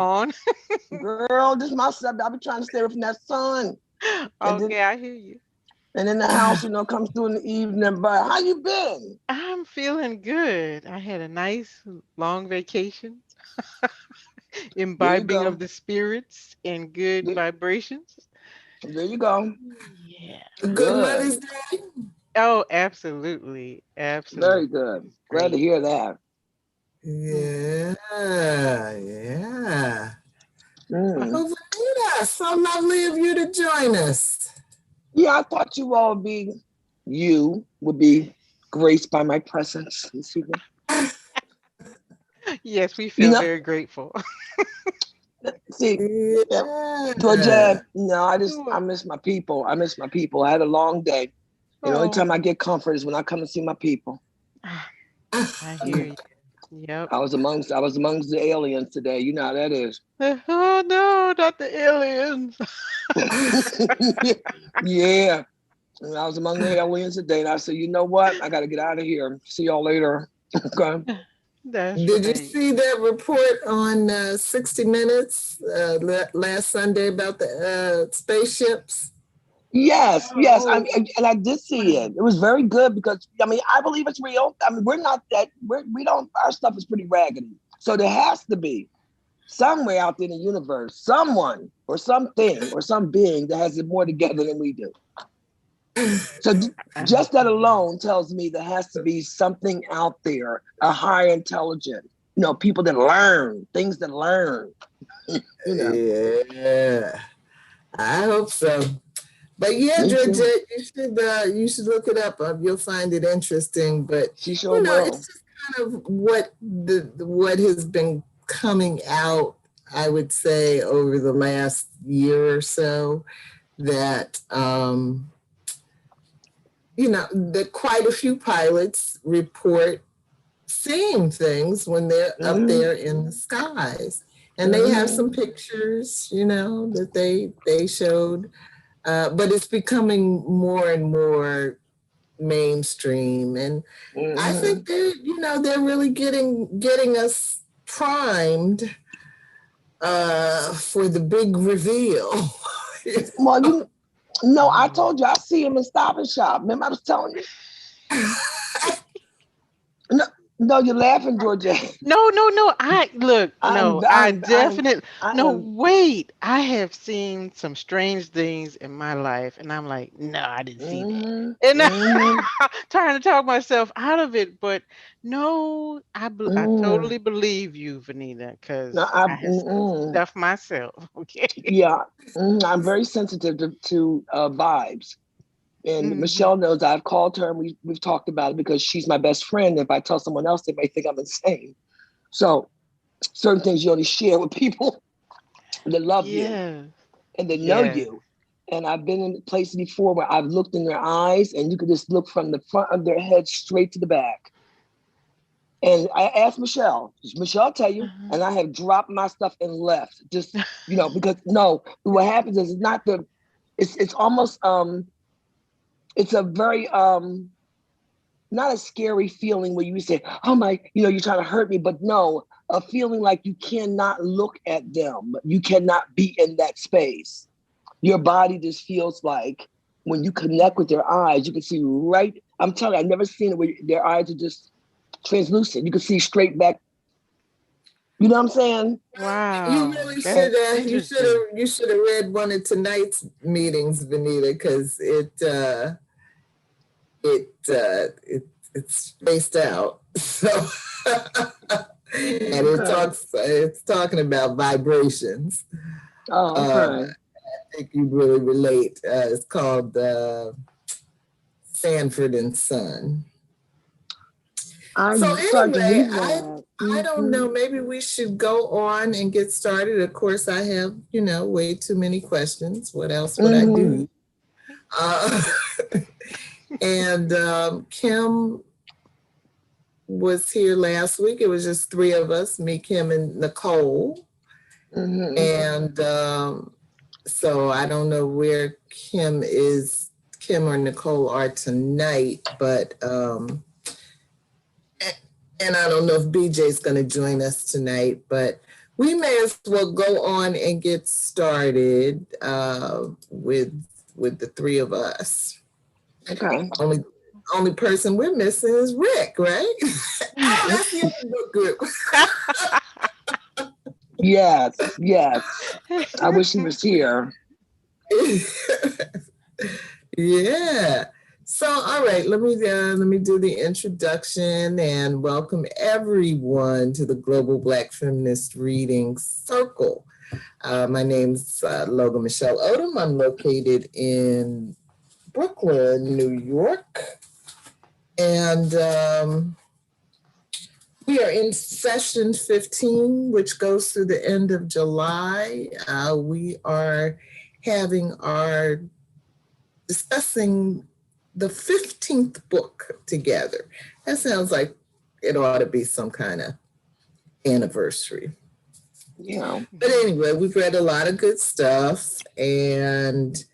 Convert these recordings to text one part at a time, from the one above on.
on. Girl, this is my subject. I've been trying to stay away from that sun. Okay, I hear you. And then the house, comes through in the evening. But how you been? I'm feeling good. I had a nice long vacation, There you imbibing go. of the spirits and good There, vibrations. there you go. Yeah. Good Good. Mother's Day. Oh, absolutely. Very Absolutely. good. Glad to Great. hear that. Yeah, yeah. Mm. Oh, Venita, so lovely of you to join us. Yeah, I thought you would be graced by my presence this evening. Yes, we You feel know, very grateful. see, yeah, Yeah. Georgette, no, I Sure. miss my people. I miss my people. I had a long day. And the only Oh, time I get comfort is when I come and see my people. I hear you. Yep. I was amongst the aliens today. You know how that is. Oh no, not the aliens. Yeah. And I was among the aliens today, and I said, you know what? I got to get out of here. See y'all later. Okay. That's Did you right. see that report on 60 Minutes last Sunday about the spaceships? Yes, yes. Oh, And I did see it. It was very good because I believe it's real. I mean, we're not that we don't our stuff is pretty raggedy. So there has to be somewhere out there in the universe, someone or something or some being that has it more together than we do. So just that alone tells me there has to be something out there, a higher intelligence, people that learn, things that learn, you know. Yeah, I hope so. But yeah, Me too. Georgette, you should look it up. You'll find it interesting. But She sure it's will. just kind of what has been coming out. I would say over the last year or so that that quite a few pilots report seeing things when they're up Mm-hmm. there in the skies, and they have Mm-hmm. some pictures, that they showed. But it's becoming more and more mainstream, and I Mm-hmm. think they're really getting us primed for the big reveal. Well, no, I mm. told you I see him in Stop and Shop. Remember I was telling you? No, no, you're laughing, Georgia. No, no, no. I look, I'm, no, I I'm, I'm, definitely I no, am. wait. I have seen some strange things in my life, and I'm like, no, I didn't see that. Mm-hmm. And Mm-hmm. trying to talk myself out of it, but no, I Mm. totally believe you, Vanita, No, because I have mm-mm. stuff myself. Okay. Yeah, I'm very sensitive to vibes. And Hmm. Michelle knows I've called her and we've talked about it because she's my best friend. If I tell someone else, they may think I'm insane. So certain things you only share with people that love you Yeah. and that know Yeah. you. And I've been in places before where I've looked in their eyes and you could just look from the front of their head straight to the back. And I asked Michelle, does Michelle tell you? Uh-huh. And I have dropped my stuff and left. Just, because no, what happens is it's not it's almost it's a very not a scary feeling where you say, oh my, you're trying to hurt me, but no, a feeling like you cannot look at them. You cannot be in that space. Your body just feels like when you connect with their eyes, you can see right. I'm telling you, I've never seen it where their eyes are just translucent. You can see straight back. You know what I'm saying? You Wow, really that's And should have. interesting. You should have read one of tonight's meetings, Venita, because it's spaced out. So, and okay. it's talking about vibrations. Oh, I okay. think you really relate. It's called Sanford and Son. I So started to anyway, read that. I don't Mm-hmm. know. Maybe we should go on and get started. Of course, I have way too many questions. What else would I Mm-hmm. do? Uh, and Kim was here last week. It was just three of us, me, Kim, and Nicole. Mm-hmm. And so I don't know where Kim or Nicole are tonight, but and I don't know if BJ's going to join us tonight, but we may as well go on and get started with the three of us. Okay. Only person we're missing is Rick, right? Oh, that's the other book group. Yes, yes. I wish he was here. Yeah. So, all right, let me do the introduction and welcome everyone to the Global Black Feminist Reading Circle. My name's Logan Michelle Odom. I'm located in Brooklyn, New York. And we are in session 15, which goes through the end of July. We are discussing the 15th book together. That sounds like it ought to be some kind of anniversary. Yeah. But anyway, we've read a lot of good stuff, and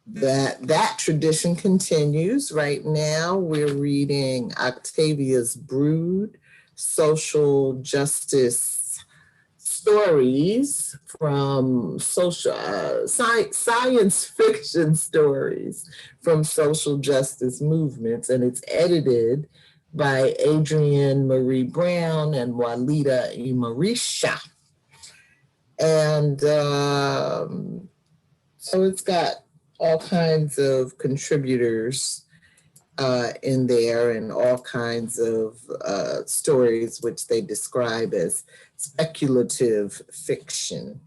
that tradition continues. Right now, we're reading Octavia's Brood, Social Justice Stories from science fiction stories from social justice movements, and it's edited by Adrienne Marie Brown and Walidah Imarisha. And so it's got all kinds of contributors in there and all kinds of stories which they describe as speculative fiction.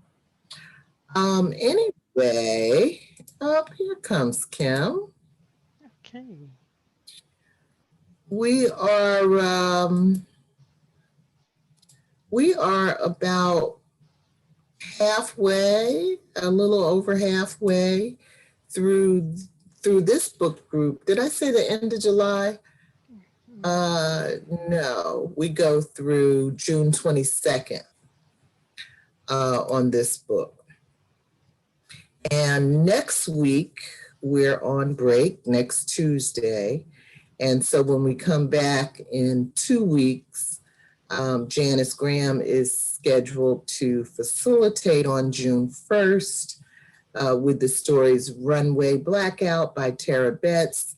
Anyway, here comes Kim. Okay. We are about halfway, a little over halfway through this book group. Did I say the end of July? No, we go through June 22nd on this book. And next week, we're on break, next Tuesday. And so when we come back in 2 weeks, Janice Graham is scheduled to facilitate on June 1st with the stories Runway Blackout by Tara Betts,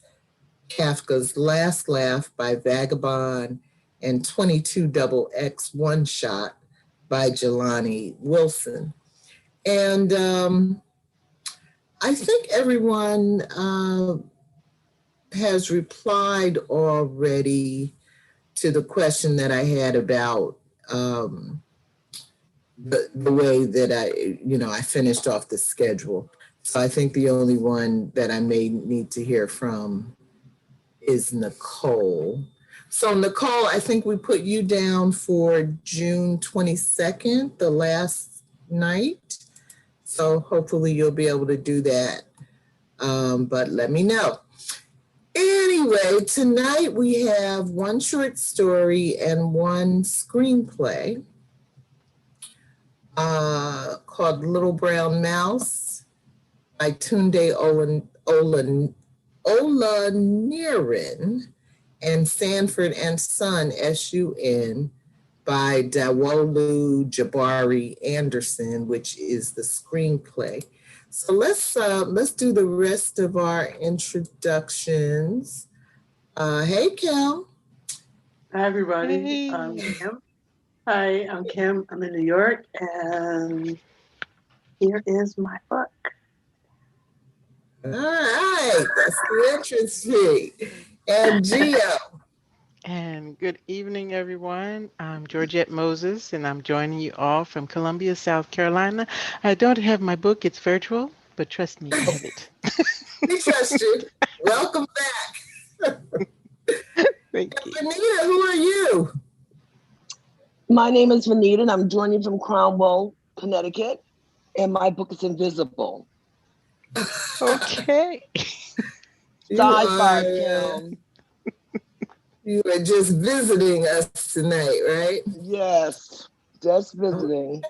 Kafka's Last Laugh by Vagabond, and 22XX One Shot by Jelani Wilson. And I think everyone has replied already to the question that I had about the way that I finished off the schedule. So I think the only one that I may need to hear from is Nicole. So Nicole, I think we put you down for June 22nd, the last night. So hopefully you'll be able to do that. But let me know. Anyway, tonight we have one short story and one screenplay called Little Brown Mouse by Tunde Olaniran and Sanford and Sun, SUN, by Dawolu Jabari Anderson, which is the screenplay. So let's do the rest of our introductions. Hey, Kim. Hi, everybody. Hey. I'm Kim. Hi, I'm Kim. I'm in New York, and here is my book. All right, that's the entrance fee. And Gio. And good evening, everyone. I'm Georgette Moses, and I'm joining you all from Columbia, South Carolina. I don't have my book, it's virtual, but trust me, I have it. We trust you. Welcome back. Thank you. Venita, who are you? My name is Venita, and I'm joining from Cromwell, Connecticut, and my book is Invisible. Okay. Sci-fi film. You are just visiting us tonight, right? Yes, just visiting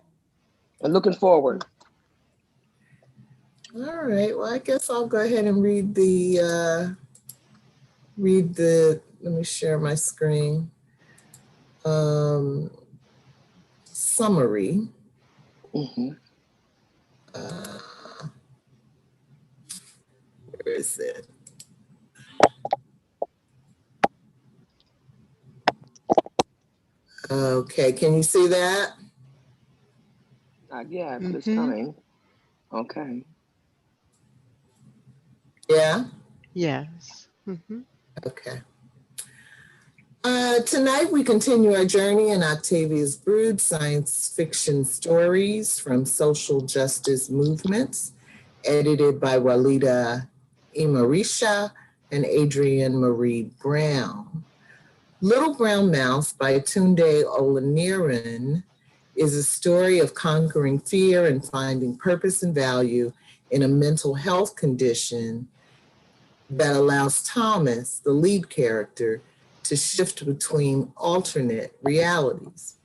and looking forward. All right. Well, I guess I'll go ahead and read let me share my screen. summary. Mm-hmm. Where is it? Okay, can you see that? Not yet, but it's Mm-hmm. coming. Okay. Yeah? Yes. Mm-hmm. Okay. Tonight we continue our journey in Octavia's Brood science fiction stories from social justice movements, edited by Walidah Imarisha and Adrienne Marie Brown. Little Brown Mouse by Tunde Olaniran is a story of conquering fear and finding purpose and value in a mental health condition that allows Thomas, the lead character, to shift between alternate realities.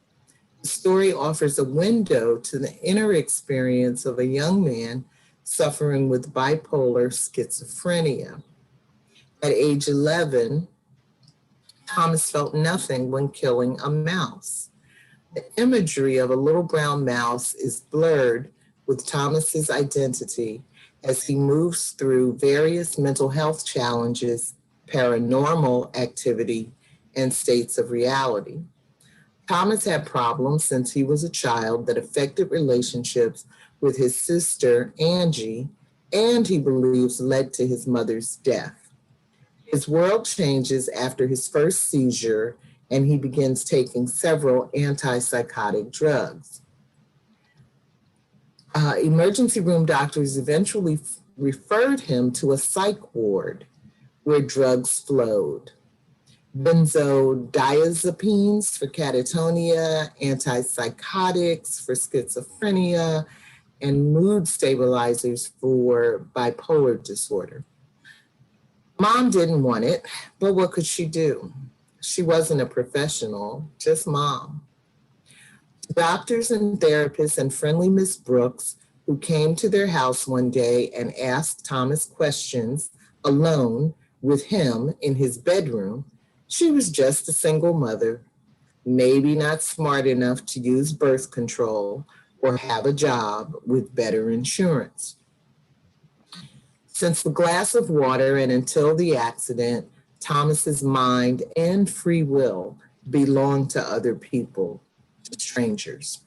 The story offers a window to the inner experience of a young man suffering with bipolar schizophrenia. At age 11, Thomas felt nothing when killing a mouse. The imagery of a little brown mouse is blurred with Thomas's identity as he moves through various mental health challenges, paranormal activity, and states of reality. Thomas had problems since he was a child that affected relationships with his sister, Angie, and he believes led to his mother's death. His world changes after his first seizure, and he begins taking several antipsychotic drugs. Emergency room doctors eventually referred him to a psych ward where drugs flowed. Benzodiazepines for catatonia, antipsychotics for schizophrenia, and mood stabilizers for bipolar disorder. Mom didn't want it, but what could she do? She wasn't a professional, just mom. Doctors and therapists and friendly Miss Brooks, who came to their house one day and asked Thomas questions alone with him in his bedroom, she was just a single mother, maybe not smart enough to use birth control or have a job with better insurance. Since the glass of water and until the accident, Thomas's mind and free will belonged to other people, to strangers.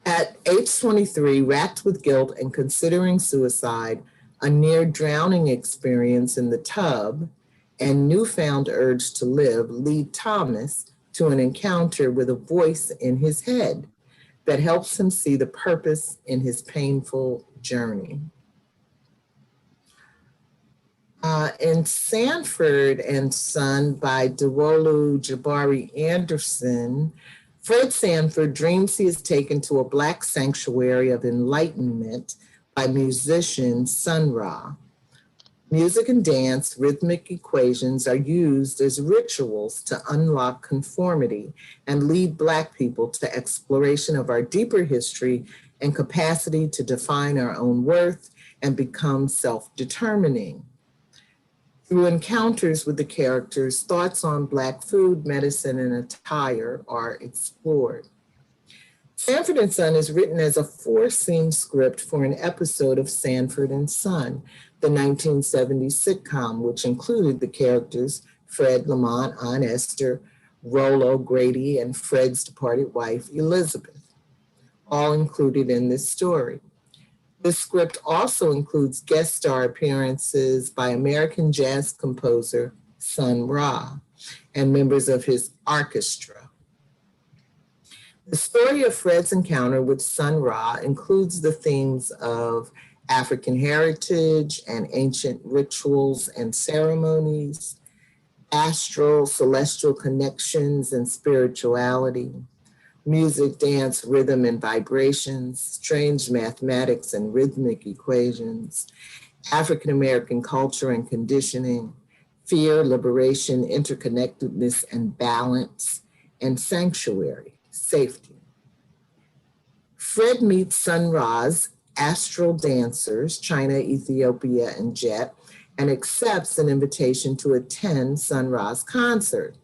At age 23, racked with guilt and considering suicide, a near drowning experience in the tub, and newfound urge to live lead Thomas to an encounter with a voice in his head that helps him see the purpose in his painful journey. In Sanford and Sun by Dawolu Jabari Anderson, Fred Sanford dreams he is taken to a Black sanctuary of enlightenment by musician Sun Ra. Music and dance, rhythmic equations are used as rituals to unlock conformity and lead Black people to exploration of our deeper history and capacity to define our own worth and become self-determining. Through encounters with the characters, thoughts on Black food, medicine, and attire are explored. Sanford and Son is written as a 4-scene script for an episode of Sanford and Son, the 1970s sitcom, which included the characters Fred, Lamont, Aunt Esther, Rollo, Grady, and Fred's departed wife, Elizabeth, all included in this story. This script also includes guest star appearances by American jazz composer Sun Ra and members of his orchestra. The story of Fred's encounter with Sun Ra includes the themes of African heritage and ancient rituals and ceremonies, astral, celestial connections and spirituality, music, dance, rhythm, and vibrations, strange mathematics and rhythmic equations, African-American culture and conditioning, fear, liberation, interconnectedness and balance, and sanctuary, safety. Fred meets Sun Ra's astral dancers, China, Ethiopia, and Jet, and accepts an invitation to attend Sun Ra's concert.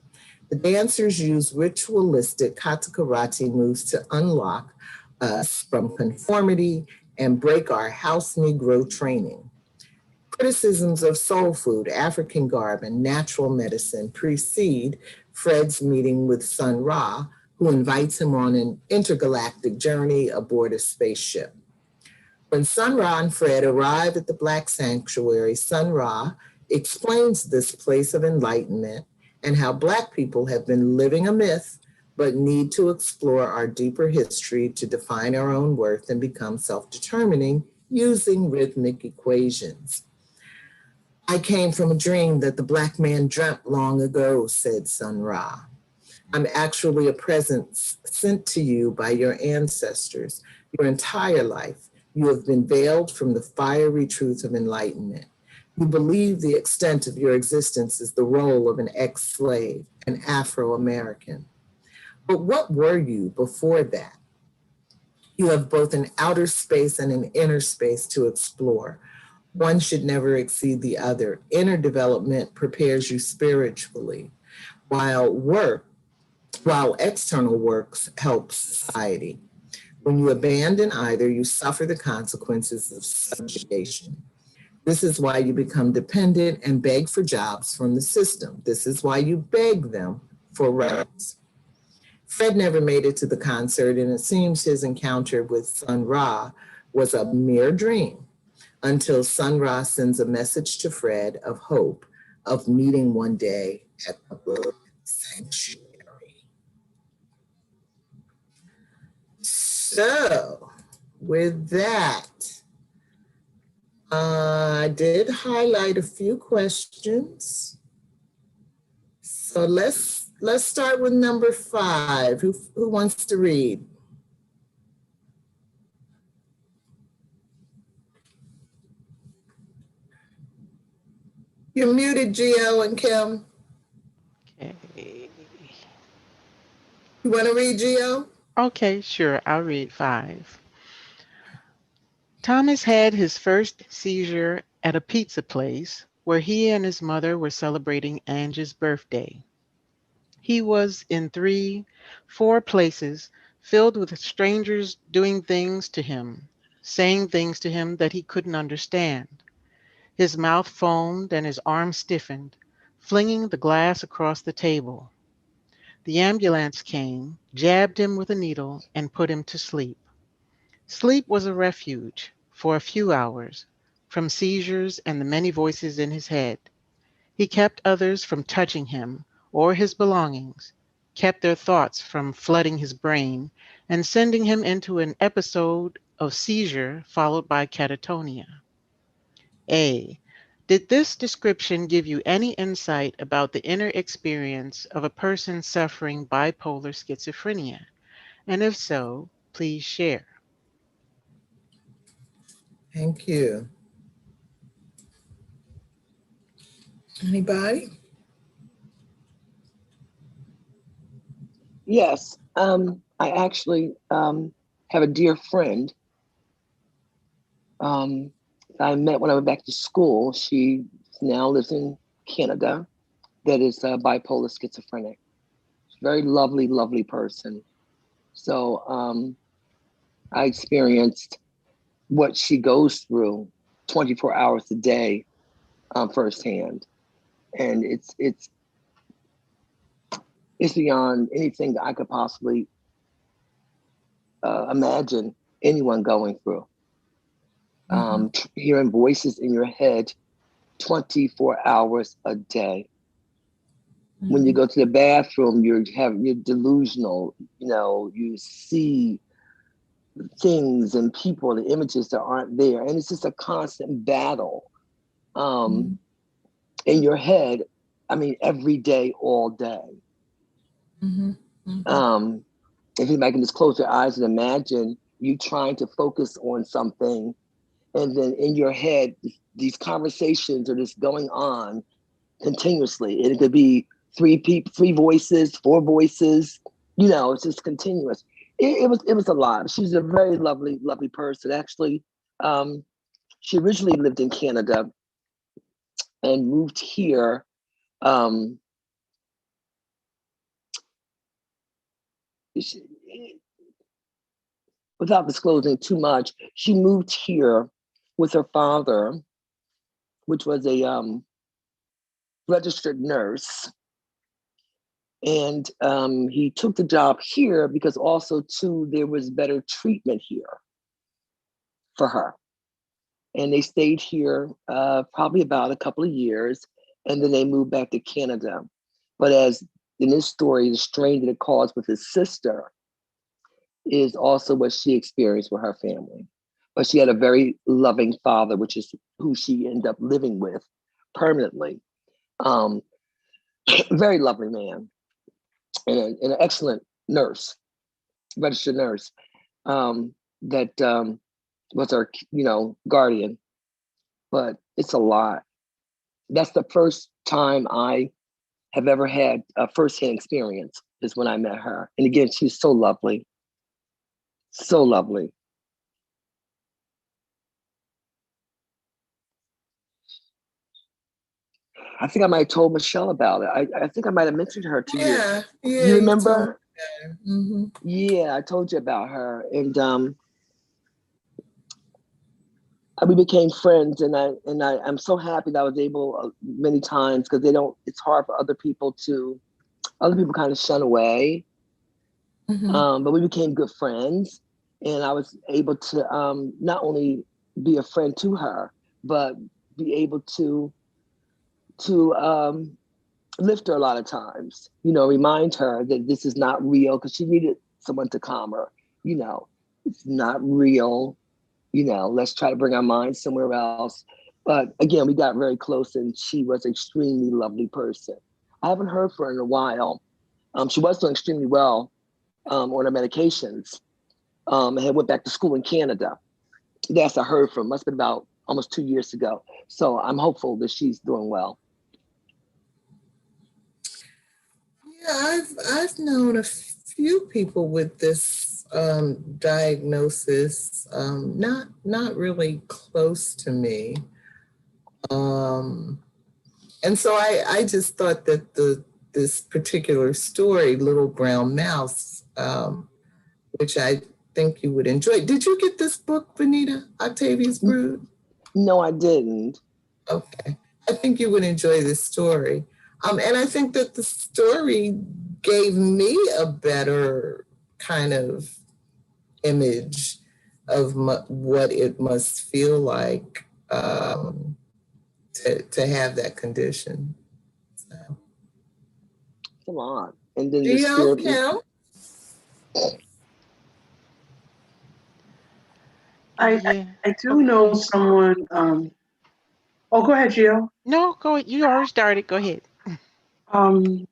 The dancers use ritualistic katakarate moves to unlock us from conformity and break our house Negro training. Criticisms of soul food, African garb, and natural medicine precede Fred's meeting with Sun Ra, who invites him on an intergalactic journey aboard a spaceship. When Sun Ra and Fred arrive at the Black Sanctuary, Sun Ra explains this place of enlightenment and how Black people have been living a myth, but need to explore our deeper history to define our own worth and become self-determining using rhythmic equations. I came from a dream that the Black man dreamt long ago, said Sun Ra. I'm actually a presence sent to you by your ancestors. Your entire life, you have been veiled from the fiery truth of enlightenment. You believe the extent of your existence is the role of an ex-slave, an Afro-American. But what were you before that? You have both an outer space and an inner space to explore. One should never exceed the other. Inner development prepares you spiritually, while external works help society. When you abandon either, you suffer the consequences of subjugation. This is why you become dependent and beg for jobs from the system. This is why you beg them for rights. Fred never made it to the concert, and it seems his encounter with Sun Ra was a mere dream until Sun Ra sends a message to Fred of hope of meeting one day at the Black Sanctuary. So, with that, I did highlight a few questions. So let's start with number 5. Who wants to read? You're muted, Gio and Kim. Okay. You want to read, Gio? Okay, sure. I'll read 5. Thomas had his first seizure at a pizza place where he and his mother were celebrating Angie's birthday. He was in 3, 4 places filled with strangers doing things to him, saying things to him that he couldn't understand. His mouth foamed and his arm stiffened, flinging the glass across the table. The ambulance came, jabbed him with a needle, and put him to sleep. Sleep was a refuge for a few hours from seizures and the many voices in his head. He kept others from touching him or his belongings, kept their thoughts from flooding his brain and sending him into an episode of seizure followed by catatonia. A. Did this description give you any insight about the inner experience of a person suffering bipolar schizophrenia? And if so, please share. Thank you. Anybody? Yes. I actually have a dear friend I met when I went back to school. She now lives in Canada, that is bipolar schizophrenic. Very lovely, lovely person. So I experienced what she goes through 24 hours a day firsthand. And it's beyond anything that I could possibly imagine anyone going through. Hearing voices in your head 24 hours a day. When you go to the bathroom, you're delusional. You see things and people and images that aren't there, and it's just a constant battle in your head. I mean, every day, all day. If you can just close your eyes and imagine you trying to focus on something, and then in your head, these conversations are just going on continuously. It could be 3 voices, 4 voices. It's just continuous. It was a lot. She's a very lovely, lovely person. Actually, she originally lived in Canada and moved here without disclosing too much, she moved here with her father, which was a registered nurse. And he took the job here because also too, there was better treatment here for her. And they stayed here probably about a couple of years, and then they moved back to Canada. But as in this story, the strain that it caused with his sister is also what she experienced with her family. But she had a very loving father, which is who she ended up living with permanently. Very lovely man, and an excellent nurse, registered nurse, that was our, guardian. But it's a lot. That's the first time I have ever had a firsthand experience is when I met her. And again, she's so lovely. So lovely. I think I might have told Michelle about it. I think I might have mentioned her to you. Yeah, You remember? Mm-hmm. Yeah, I told you about her. And we became friends, and I'm so happy that I was able many times, because it's hard for other people kind of shun away. Mm-hmm. But we became good friends, and I was able to not only be a friend to her, but be able to lift her a lot of times, remind her that this is not real, because she needed someone to calm her. It's not real. Let's try to bring our minds somewhere else. But again, we got very close, and she was an extremely lovely person. I haven't heard from her in a while. She was doing extremely well on her medications, and had went back to school in Canada. That's I heard from. Must have been about almost 2 years ago. So I'm hopeful that she's doing well. Yeah, I've known a few people with this diagnosis, not really close to me. And so I just thought that this particular story, Little Brown Mouse, which I think you would enjoy. Did you get this book, Venita, Octavia's Brood? No, I didn't. Okay. I think you would enjoy this story. And I think that the story gave me a better kind of image of what it must feel like to have that condition. So. Come on. And then Do the y'all spirit. count? Yeah. I do know someone. Oh, go ahead, Gio. No, go ahead. You already started. Go ahead. Um,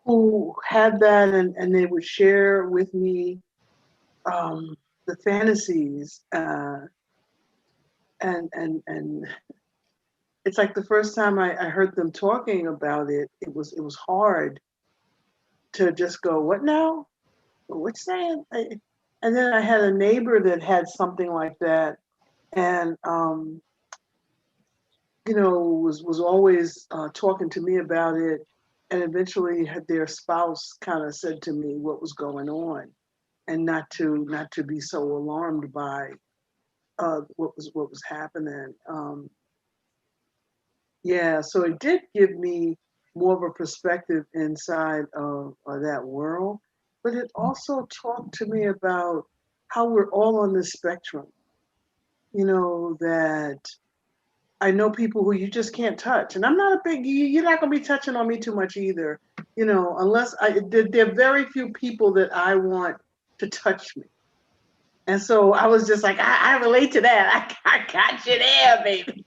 who had that, and they would share with me the fantasies, and it's like the first time I heard them talking about it, it was hard to just go, what now? What's saying? And then I had a neighbor that had something like that, and was always talking to me about it, and eventually their spouse kind of said to me what was going on, and not to be so alarmed by what was happening. Yeah, so it did give me more of a perspective inside of that world, but it also talked to me about how we're all on this spectrum. That I know people who you just can't touch, and I'm not a big. You're not gonna be touching on me too much either, unless there are very few people that I want to touch me. And so I was just like, I relate to that. I got you there, baby.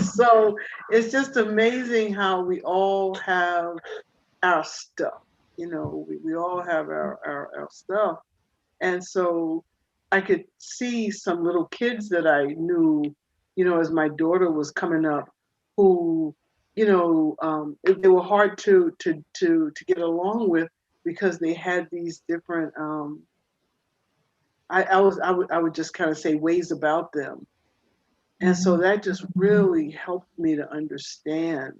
So it's just amazing how we all have our stuff. We all have our stuff. And so I could see some little kids that I knew, as my daughter was coming up, who, they were hard to get along with, because they had these different I would just kind of say ways about them. And so that just really helped me to understand,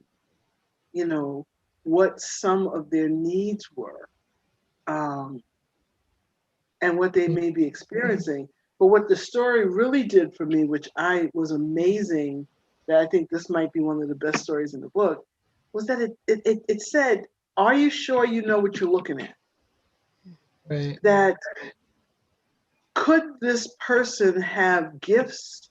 what some of their needs were. um, and what they may be experiencing. But what the story really did for me, which I was amazing, that I think this might be one of the best stories in the book, was that it said, "Are you sure you know what you're looking at? Right. That could this person have gifts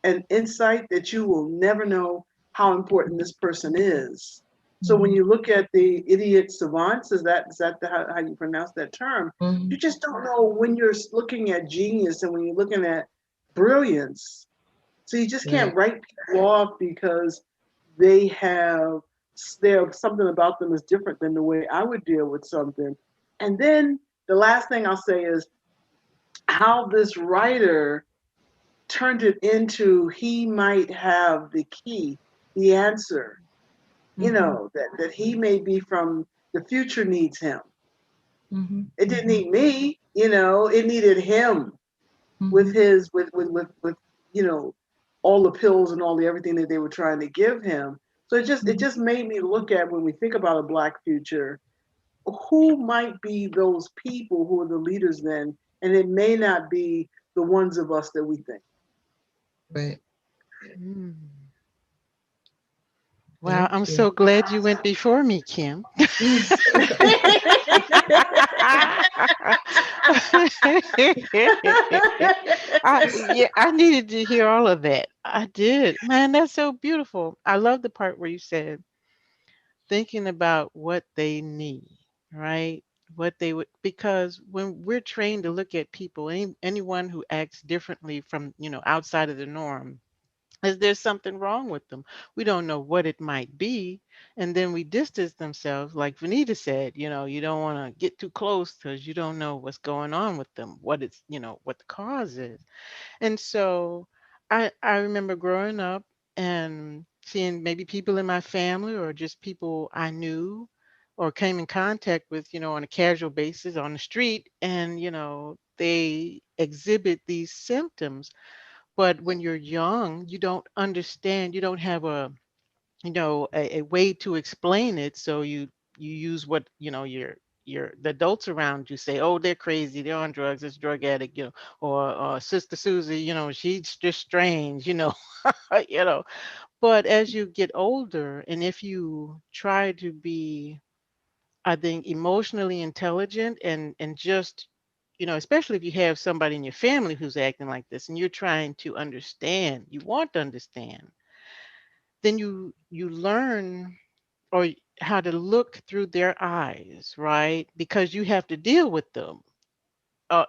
and insight that you will never know how important this person is?" So when Mhm. you look at the idiot savants, is that how you pronounce that term? You Mhm. just don't know when you're looking at genius and when you're looking at brilliance. So you just can't Right. write people off because they have something about them is different than the way I would deal with something. And then the last thing I'll say is how this writer turned it into he might have the key, the answer, Mhm. that he may be from the future needs him. Mhm. It didn't need me, it needed him with Mhm. his with all the pills and all the everything that they were trying to give him. So it Mhm. just made me look at when we think about a black future, who might be those people who are the leaders then, and it may not be the ones of us that we think. Right. Mm. Wow, Thank I'm you. so glad you went before me, Kim. Yeah, I needed to hear all of that. I did. Man, that's so beautiful. I love the part where you said thinking about what they need, right? What they would, because when we're trained to look at people, anyone who acts differently from, outside of the norm, is there something wrong with them? We don't know what it might be. And then we distance themselves, like Venita said, you don't want to get too close because you don't know what's going on with them, what the cause is. And so I remember growing up and seeing maybe people in my family or just people I knew or came in contact with, on a casual basis on the street, and they exhibit these symptoms. But when you're young, you don't understand, you don't have a way to explain it. So you use what, the adults around you say, oh, they're crazy, they're on drugs, it's drug addict, or Sister Susie, she's just strange, you know. But as you get older, and if you try to be, I think, emotionally intelligent and just, especially if you have somebody in your family who's acting like this and you're trying to understand, you want to understand, then you learn or how to look through their eyes, right? Because you have to deal with them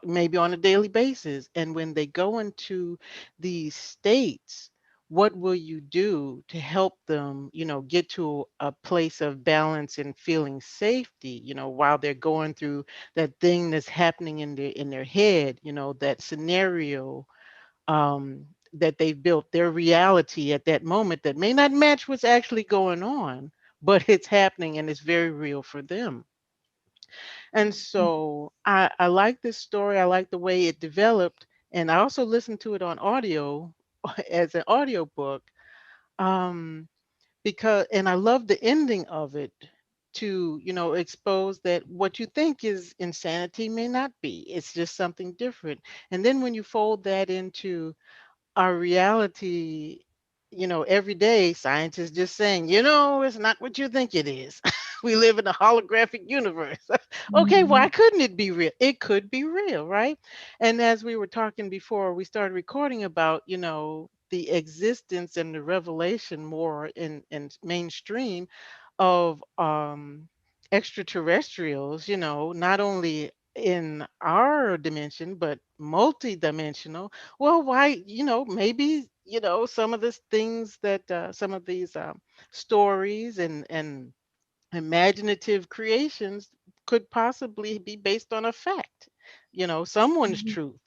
maybe on a daily basis. And when they go into these states, what will you do to help them, get to a place of balance and feeling safety, while they're going through that thing that's happening in their head, that scenario that they've built, their reality at that moment that may not match what's actually going on, but it's happening and it's very real for them. And so I like this story. I like the way it developed. And I also listened to it on audio as an audio book, um, because, and I love the ending of it to, expose that what you think is insanity may not be. It's just something different. And then when you fold that into our reality, every day science is just saying, it's not what you think it is. We live in a holographic universe. Okay, why Mhm. couldn't it be real? It could be real, right? And as we were talking before we started recording about, the existence and the revelation more in mainstream of extraterrestrials, not only in our dimension, but multidimensional. Well, why, maybe, some of these things that some of these stories and imaginative creations could possibly be based on a fact, someone's Mhm. truth,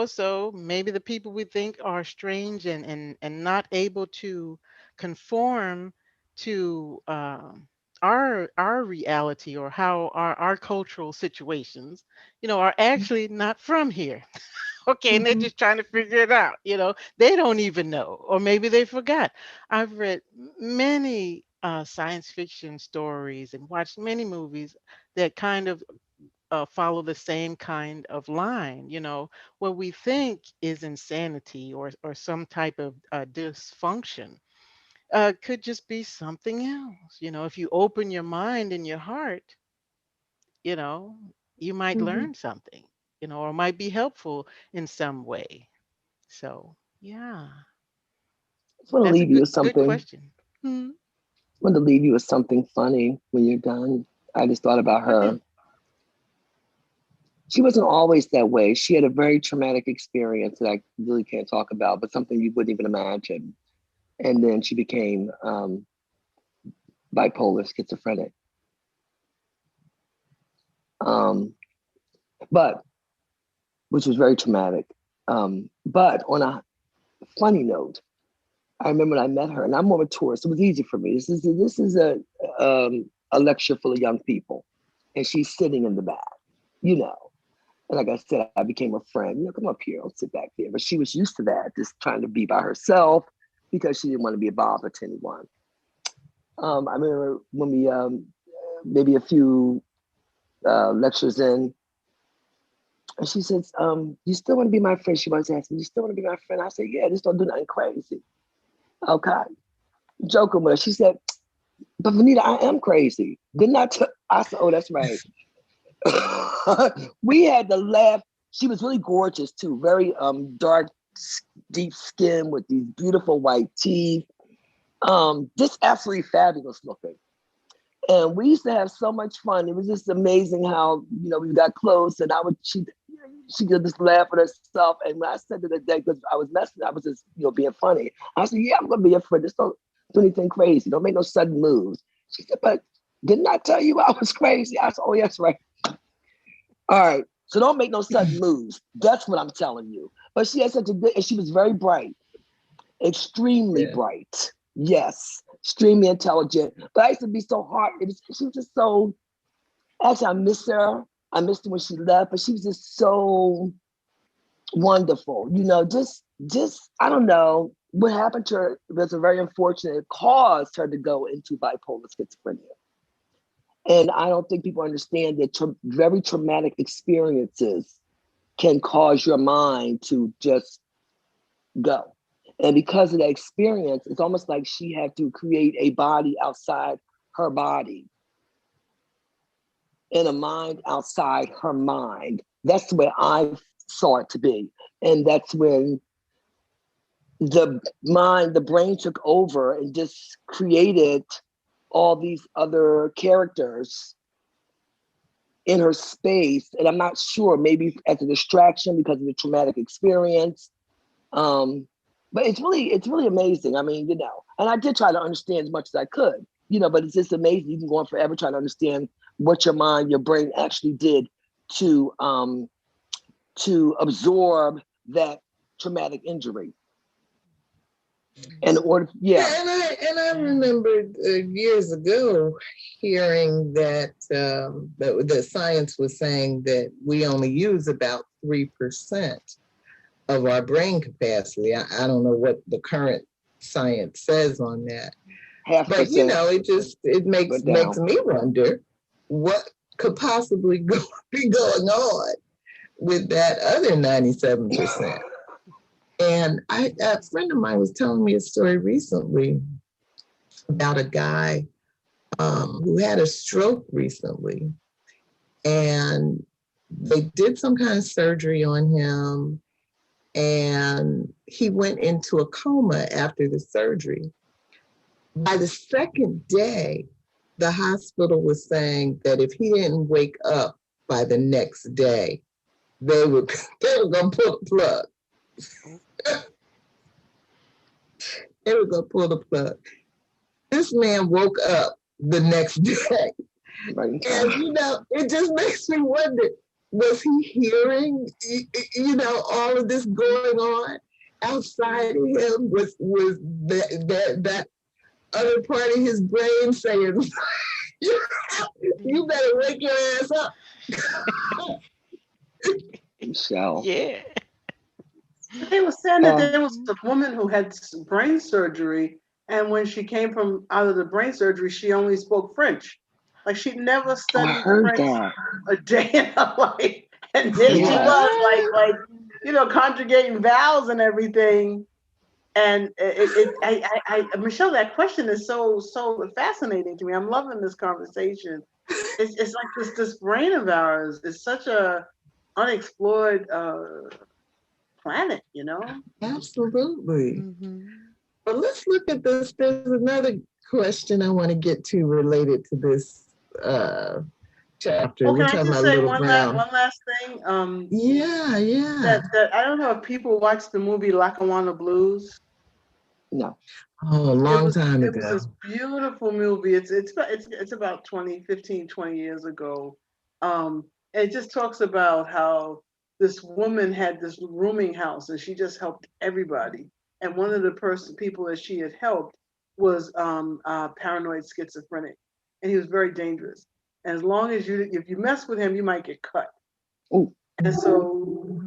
so maybe the people we think are strange and not able to conform to our reality or how our cultural situations, are actually not from here. Okay, and they're Mhm. just trying to figure it out. They don't even know, or maybe they forgot. I've read many science fiction stories and watched many movies that kind of follow the same kind of line. What we think is insanity or some type of dysfunction could just be something else. If you open your mind and your heart, you know, you might Mhm. learn something, or might be helpful in some way. So, yeah, I just want to that's a leave you good with good something. question. Hmm. I want to leave you with something funny when you're done. I just thought about Go her. ahead. She wasn't always that way. She had a very traumatic experience that I really can't talk about, but something you wouldn't even imagine. And then she became bipolar schizophrenic. Um, but which was very traumatic. But on a funny note, I remember when I met her, and I'm more mature, so it was easy for me. This is a lecture full of young people, and she's sitting in the back, you know. And like I said, I became a friend. Come up here, I'll sit back there. But she was used to that, just trying to be by herself because she didn't want to be a bother to anyone. I remember when we maybe a few lectures in, and she says, "You still want to be my friend?" She was asking, "You still want to be my friend?" I said, "Yeah, just don't do nothing crazy." Okay, joking with her. She said, "But Venita, I am crazy. Didn't I?" I said, "Oh, that's right." We had to laugh. She was really gorgeous too, very dark, deep skin with these beautiful white teeth. Just absolutely fabulous looking. And we used to have so much fun. It was just amazing how we got close, and she could just laugh at herself. And when I said to the day, because I was messing, I was just being funny. I said, "Yeah, I'm gonna be your friend. Just don't do anything crazy. Don't make no sudden moves." She said, "But didn't I tell you I was crazy?" I said, "Oh, yes, right. All right. So don't make no sudden moves. That's what I'm telling you." But she had such a good, and she was very bright, extremely Yeah. bright. Yes, extremely intelligent. But I used to be so hard. She was just so. Actually, I miss her. I missed her when she left, but she was just so wonderful. Just I don't know what happened to her. Was a very unfortunate. It caused her to go into bipolar schizophrenia. And I don't think people understand that very traumatic experiences can cause your mind to just go. And because of that experience, it's almost like she had to create a body outside her body and a mind outside her mind. That's the way I saw it to be. And that's when the brain took over and just created all these other characters in her space. And I'm not sure, maybe as a distraction because of the traumatic experience. But it's really amazing. I mean, and I did try to understand as much as I could, but it's just amazing. You can go on forever trying to understand what your mind, your brain actually did to absorb that traumatic injury. And Yeah, and I remembered years ago hearing that that science was saying that we only use about 3% of our brain capacity. I don't know what the current science says on that, but 0.5% it makes down. me wonder what could possibly be going on with that other 97%. And a friend of mine was telling me a story recently about a guy who had a stroke recently, and they did some kind of surgery on him, and he went into a coma after the surgery. By the second day, the hospital was saying that if he didn't wake up by the next day, they were gonna pull the plug. They were gonna pull the plug. This man woke up the next day. Right. And, it just makes me wonder, was he hearing, all of this going on outside of him? Was that other part of his brain saying, you better wake your ass up? Michelle. Yeah. They were saying that there was Mhm. a woman who had brain surgery, and when she came from out of the brain surgery, she only spoke French. Like she never Oh, I studied heard French that. a day in her life. And there she Yeah. was, like, conjugating vowels and everything. And Michelle, that question is so fascinating to me. I'm loving this conversation. It's like this brain of ours is such a unexplored planet, Absolutely. Mm-hmm. But let's look at this. There's another question I want to get to related to this chapter. Well, We're can I talking just about say Little Brown. one last thing? Yeah, yeah. That I don't know if people watch the movie Lackawanna Blues. No. Oh, a long time It was ago. this beautiful movie. It's about 20 years ago. It just talks about how this woman had this rooming house and she just helped everybody. And one of the people that she had helped was paranoid schizophrenic, and he was very dangerous. And as long as if you mess with him, you might get cut. Ooh. And so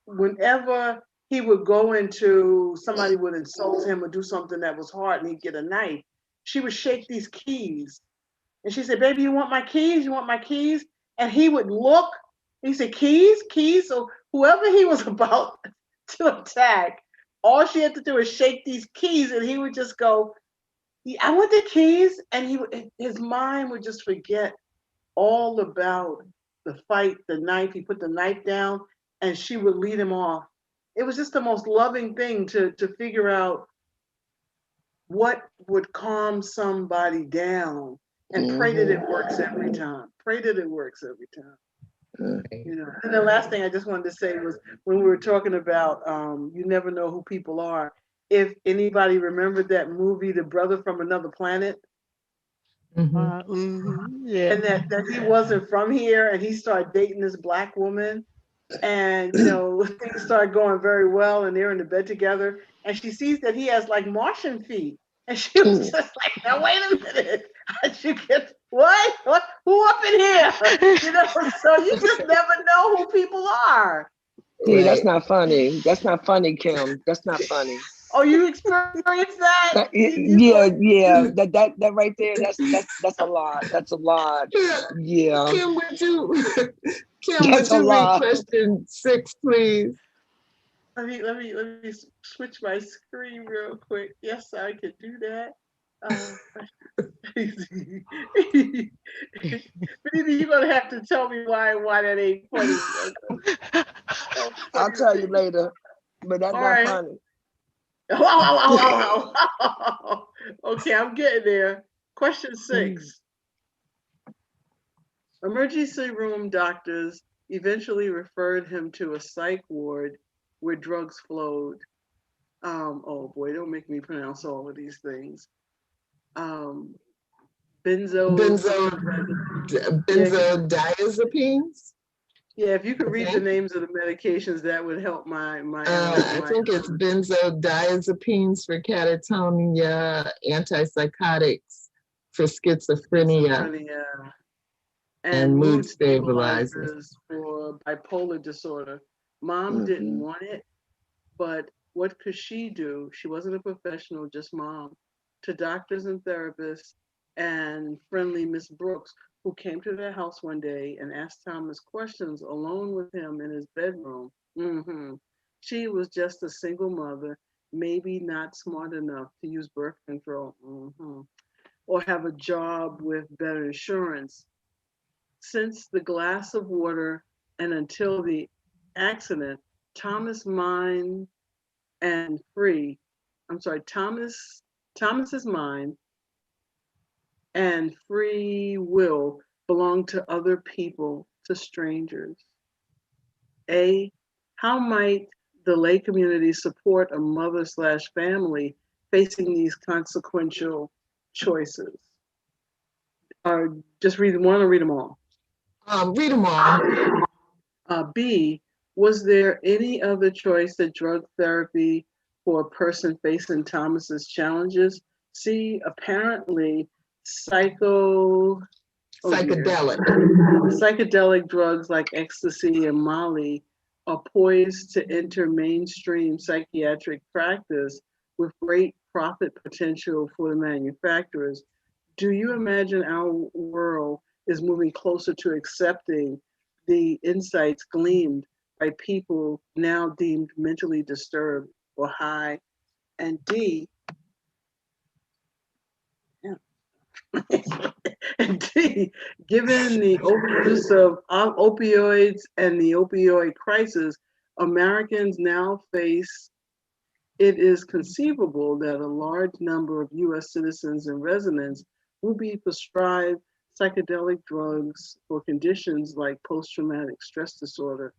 whenever he would go into, somebody would insult him or do something that was hard and he'd get a knife, she would shake these keys. And she said, "Baby, you want my keys? You want my keys?" And he would look, and he said, "Keys, keys." So whoever he was about to attack, all she had to do is shake these keys and he would just go, "Yeah, I want the keys." And his mind would just forget all about the fight, the knife. He put the knife down and she would lead him off. It was just the most loving thing to figure out what would calm somebody down, and pray that it works every time. Pray that it works every time. And the last thing I just wanted to say was, when we were talking about you never know who people are, if anybody remembered that movie, The Brother from Another Planet, Yeah. and that he wasn't from here and he started dating this black woman, and things start going very well and they're in the bed together, and she sees that he has like Martian feet, and she was just like, "Now wait a minute, how'd you get what who up in here?" So you just never know who people are. See, that's not funny. That's not funny, Kim. That's not funny. Oh, you experienced that? Yeah. That right there. That's a lot. That's a lot. Yeah. Kim, Kim, That's would a you read lot. question 6, please? Let me switch my screen real quick. Yes, I could do that. But either you're gonna have to tell me why that ain't funny. I'll tell you later, but that's All not right. funny. Okay, I'm getting there. Question 6. Emergency room doctors eventually referred him to a psych ward where drugs flowed. Oh boy, don't make me pronounce all of these things. Benzodiazepines. Yeah, if you could read the names of the medications, that would help my. I think it's benzodiazepines for catatonia, antipsychotics for schizophrenia, and mood stabilizers for bipolar disorder. Mom didn't want it, but what could she do? She wasn't a professional, just mom. To doctors and therapists and friendly Miss Brooks, who came to their house one day and asked Thomas questions alone with him in his bedroom. She was just a single mother, maybe not smart enough to use birth control, or have a job with better insurance. Since the glass of water and until the accident, Thomas' mind and free, I'm sorry, Thomas's mind and free will belong to other people, to strangers. A, how might the lay community support a mother / family facing these consequential choices? Or just read one or read them all? Read them all. B, was there any other choice that drug therapy for a person facing Thomas's challenges? C, apparently psychedelic drugs like ecstasy and Molly are poised to enter mainstream psychiatric practice with great profit potential for the manufacturers. do you imagine our world is moving closer to accepting the insights gleaned by people now deemed mentally disturbed or high? And D, yeah. And D, given the overuse of opioids and the opioid crisis, Americans now face, it is conceivable that a large number of US citizens and residents will be prescribed psychedelic drugs for conditions like post-traumatic stress disorder.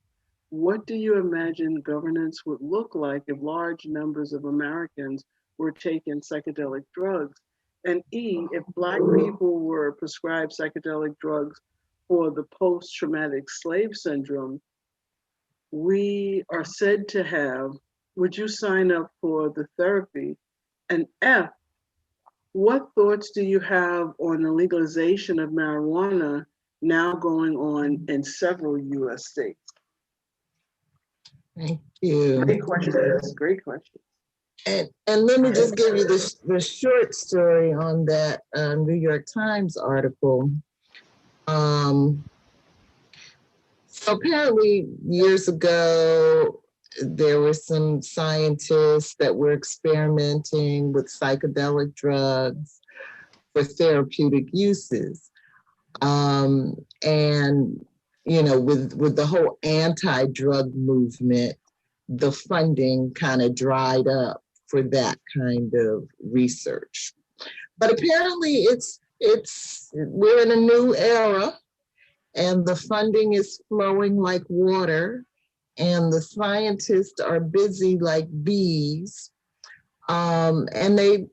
What do you imagine governance would look like if large numbers of Americans were taking psychedelic drugs? And E, if Black people were prescribed psychedelic drugs for the post-traumatic slave syndrome we are said to have, would you sign up for the therapy? And F, what thoughts do you have on the legalization of marijuana now going on in several US states? Thank you. Great questions. Great questions. And let me just give you the short story on that New York Times article. So apparently years ago, there were some scientists that were experimenting with psychedelic drugs for therapeutic uses. And, you know, with the whole anti-drug movement, the funding kind of dried up for that kind of research. But apparently we're in a new era and the funding is flowing like water and the scientists are busy like bees. And they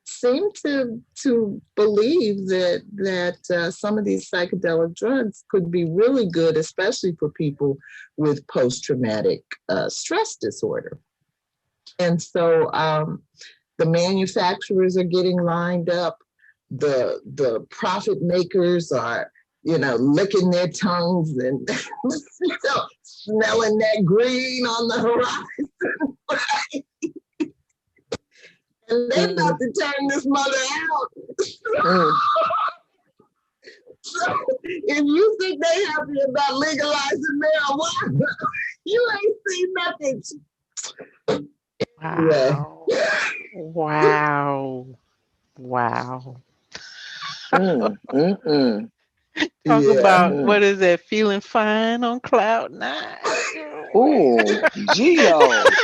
seem to believe that some of these psychedelic drugs could be really good, especially for people with post-traumatic stress disorder. And so the manufacturers are getting lined up. The profit makers are, you know, licking their tongues and smelling that green on the horizon. Right? And they're about to turn this mother out. So if you think they happy about legalizing marijuana, you ain't seen nothing. Wow. Wow. Wow. Talk about what is that? Feeling fine on cloud nine. Ooh, Geo,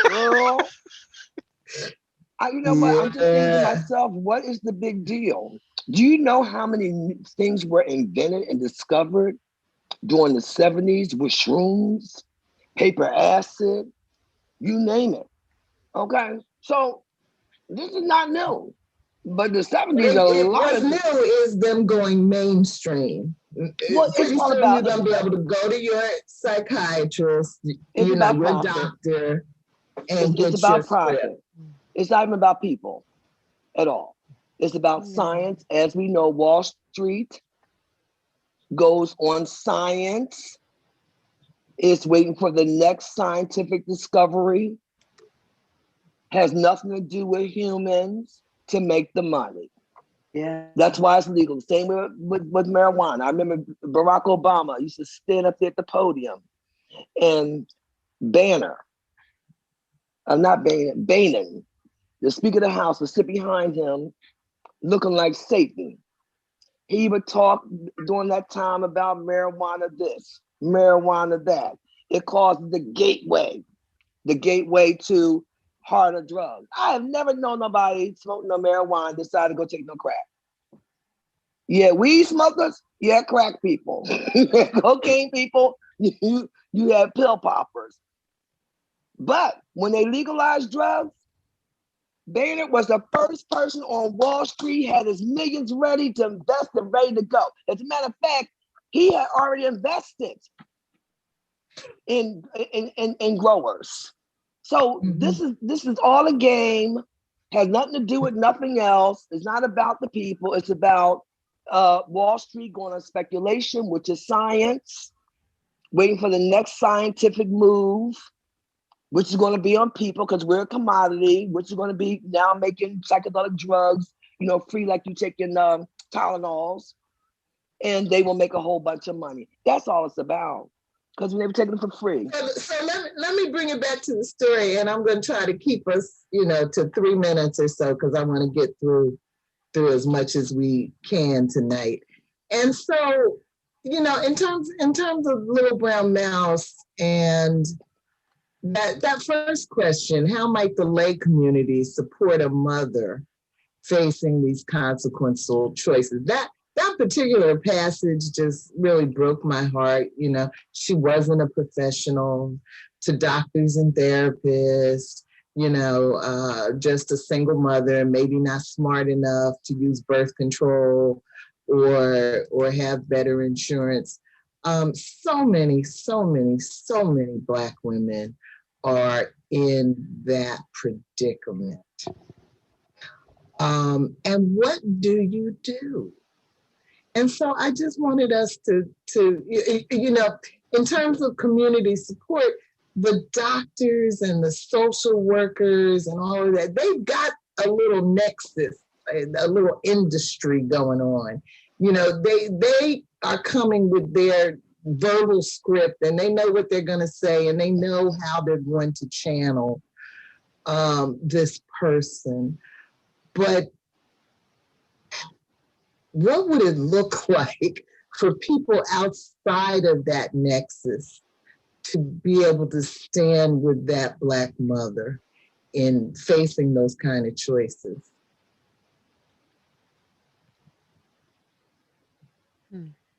girl. You know what? I'm just thinking to myself, what is the big deal? Do you know how many things were invented and discovered during the 70s with shrooms, paper acid, you name it? Okay, so this is not new. But the 70s, what's new is them going mainstream. Well, pretty soon you're gonna be able to go to your psychiatrist, you know, your doctor, and get your script. It's not even about people at all. It's about science. As we know, Wall Street goes on science. It's waiting for the next scientific discovery. Has nothing to do with humans to make the money. Yeah, that's why it's legal. Same with marijuana. I remember Barack Obama used to stand up there at the podium and Boehner, the Speaker of the House, would sit behind him looking like Satan. He would talk during that time about marijuana this, marijuana that. It caused the gateway to harder drugs. I have never known nobody smoking no marijuana decide to go take no crack. Yeah, weed smokers, yeah, crack people. Cocaine people, you have pill poppers. But when they legalized drugs, Boehner was the first person on Wall Street, had his millions ready to invest and ready to go. As a matter of fact, he had already invested in growers. So this is all a game, has nothing to do with nothing else. It's not about the people. It's about Wall Street going on speculation, which is science, waiting for the next scientific move, which is going to be on people because we're a commodity, which is going to be now making psychedelic drugs, you know, free like you taking Tylenols, and they will make a whole bunch of money. That's all it's about. Because they were taking them for free. So let me bring it back to the story, and I'm going to try to keep us, to 3 minutes or so, because I want to get through as much as we can tonight. And so, in terms of Little Brown Mouse and that first question, how might the lay community support a mother facing these consequential choices? That particular passage just really broke my heart. She wasn't a professional, to doctors and therapists, just a single mother, maybe not smart enough to use birth control or have better insurance. So many Black women are in that predicament. And what do you do? And so I just wanted us to, in terms of community support, the doctors and the social workers and all of that, they've got a little nexus, a little industry going on. They are coming with their verbal script, and they know what they're going to say, and they know how they're going to channel this person. But what would it look like for people outside of that nexus to be able to stand with that Black mother in facing those kind of choices?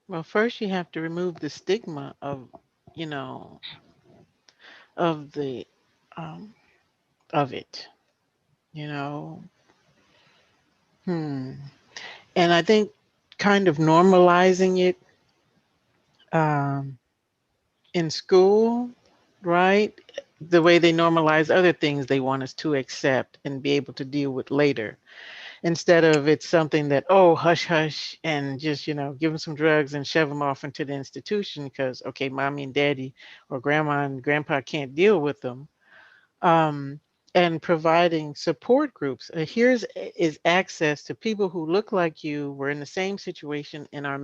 Well, first you have to remove the stigma of, you know, of the um, of it, you know. Hmm. And I think kind of normalizing it um, in school, right? The way they normalize other things they want us to accept and be able to deal with later, instead of it's something that, oh, hush hush, and just, give them some drugs and shove them off into the institution because, okay, mommy and daddy or grandma and grandpa can't deal with them. um, and providing support groups. Here's is access to people who look like you, were in the same situation, and are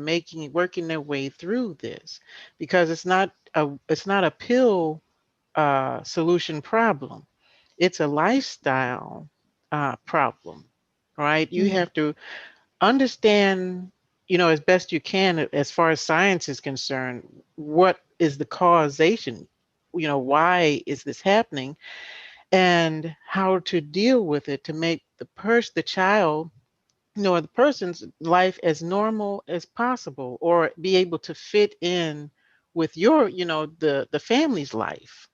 working their way through this, because it's not a pill solution problem. It's a lifestyle problem, right? You have to understand, as best you can, as far as science is concerned, what is the causation? Why is this happening? And how to deal with it to make the child, or the person's life as normal as possible, or be able to fit in with your, the family's life,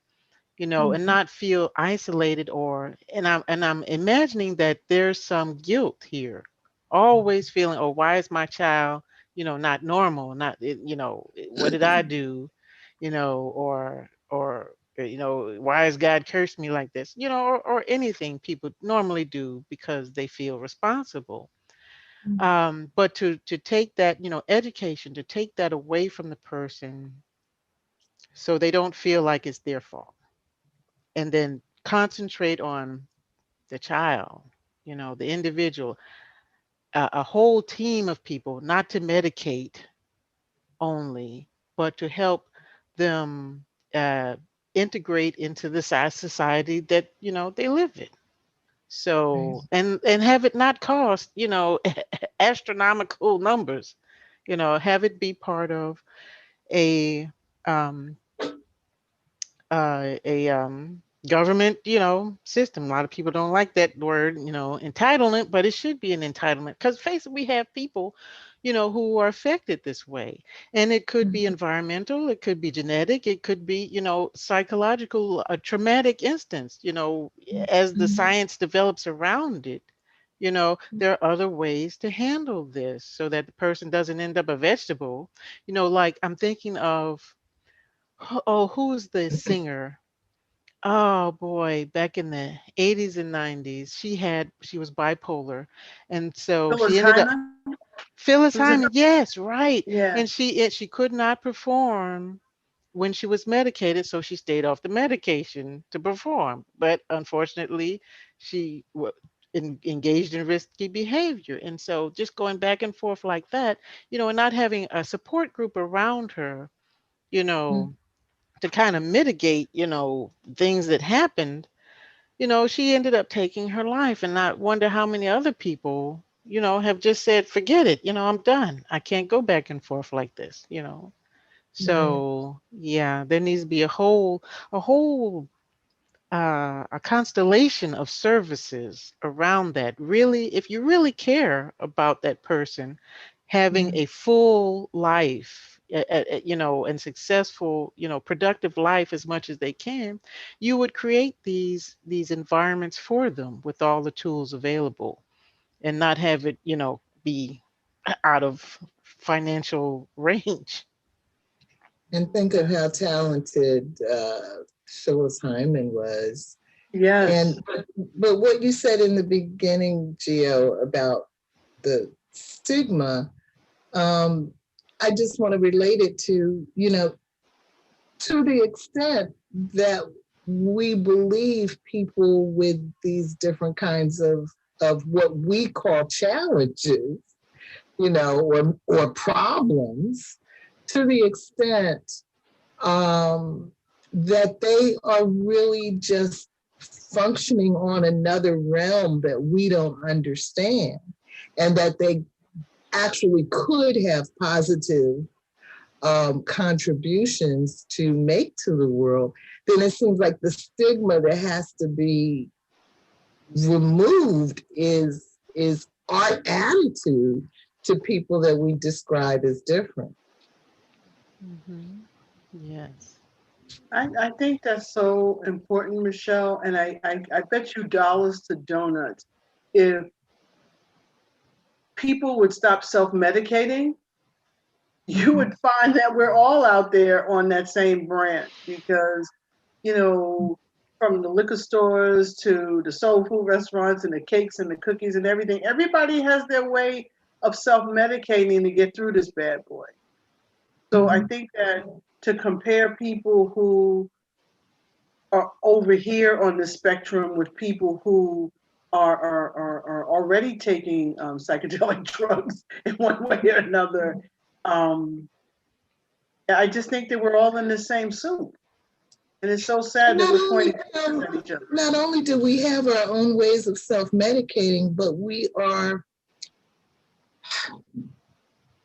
and not feel isolated. And I'm imagining that there's some guilt here, always feeling, oh, why is my child, not normal, not, what did I do, or why has God cursed me like this, or anything people normally do because they feel responsible. But to take that, education, to take that away from the person so they don't feel like it's their fault, and then concentrate on the child, the individual, a whole team of people, not to medicate only, but to help them uh, integrate into the society that they live in. So, and have it not cost astronomical numbers. Have it be part of a um, government, system. A lot of people don't like that word, entitlement, but it should be an entitlement, because face it, we have people, who are affected this way. And it could be environmental, it could be genetic, it could be, psychological, a traumatic instance, as the science develops around it. There are other ways to handle this so that the person doesn't end up a vegetable. Like I'm thinking of, oh, who's the singer? Oh boy, back in the 80s and 90s, she was bipolar. And so Phyllis she ended up, Hyman. Phyllis Was it? Hyman, yes, right. Yeah. And she could not perform when she was medicated, so she stayed off the medication to perform. But unfortunately, she engaged in risky behavior. And so just going back and forth like that, and not having a support group around her, you know, to kind of mitigate, things that happened, she ended up taking her life. And I wonder how many other people, have just said, forget it, I'm done. I can't go back and forth like this. Right. So yeah, there needs to be a constellation of services around that. Really, if you really care about that person having Yeah. a full life, and successful, productive life as much as they can, you would create these environments for them with all the tools available, and not have it, be out of financial range. And think of how talented Phyllis Hyman was. Yes. And but what you said in the beginning, Gio, about the stigma, I just want to relate it to, to the extent that we believe people with these different kinds of what we call challenges, or problems, to the extent that they are really just functioning on another realm that we don't understand, and that they actually could have positive contributions to make to the world, then it seems like the stigma that has to be removed is our attitude to people that we describe as different. Hmm. Yes. I think that's so important, Michelle. And I bet you dollars to donuts if people would stop self-medicating, you would find that we're all out there on that same branch because, from the liquor stores to the soul food restaurants and the cakes and the cookies and everything, everybody has their way of self-medicating to get through this bad boy. So I Mhm. think that to compare people who are over here on the spectrum with people who are already taking psychedelic drugs in one way or another, um, I just think that we're all in the same soup. And it's so sad that Not we're only pointing fingers at each other. not only do we have our own ways of self-medicating, but we are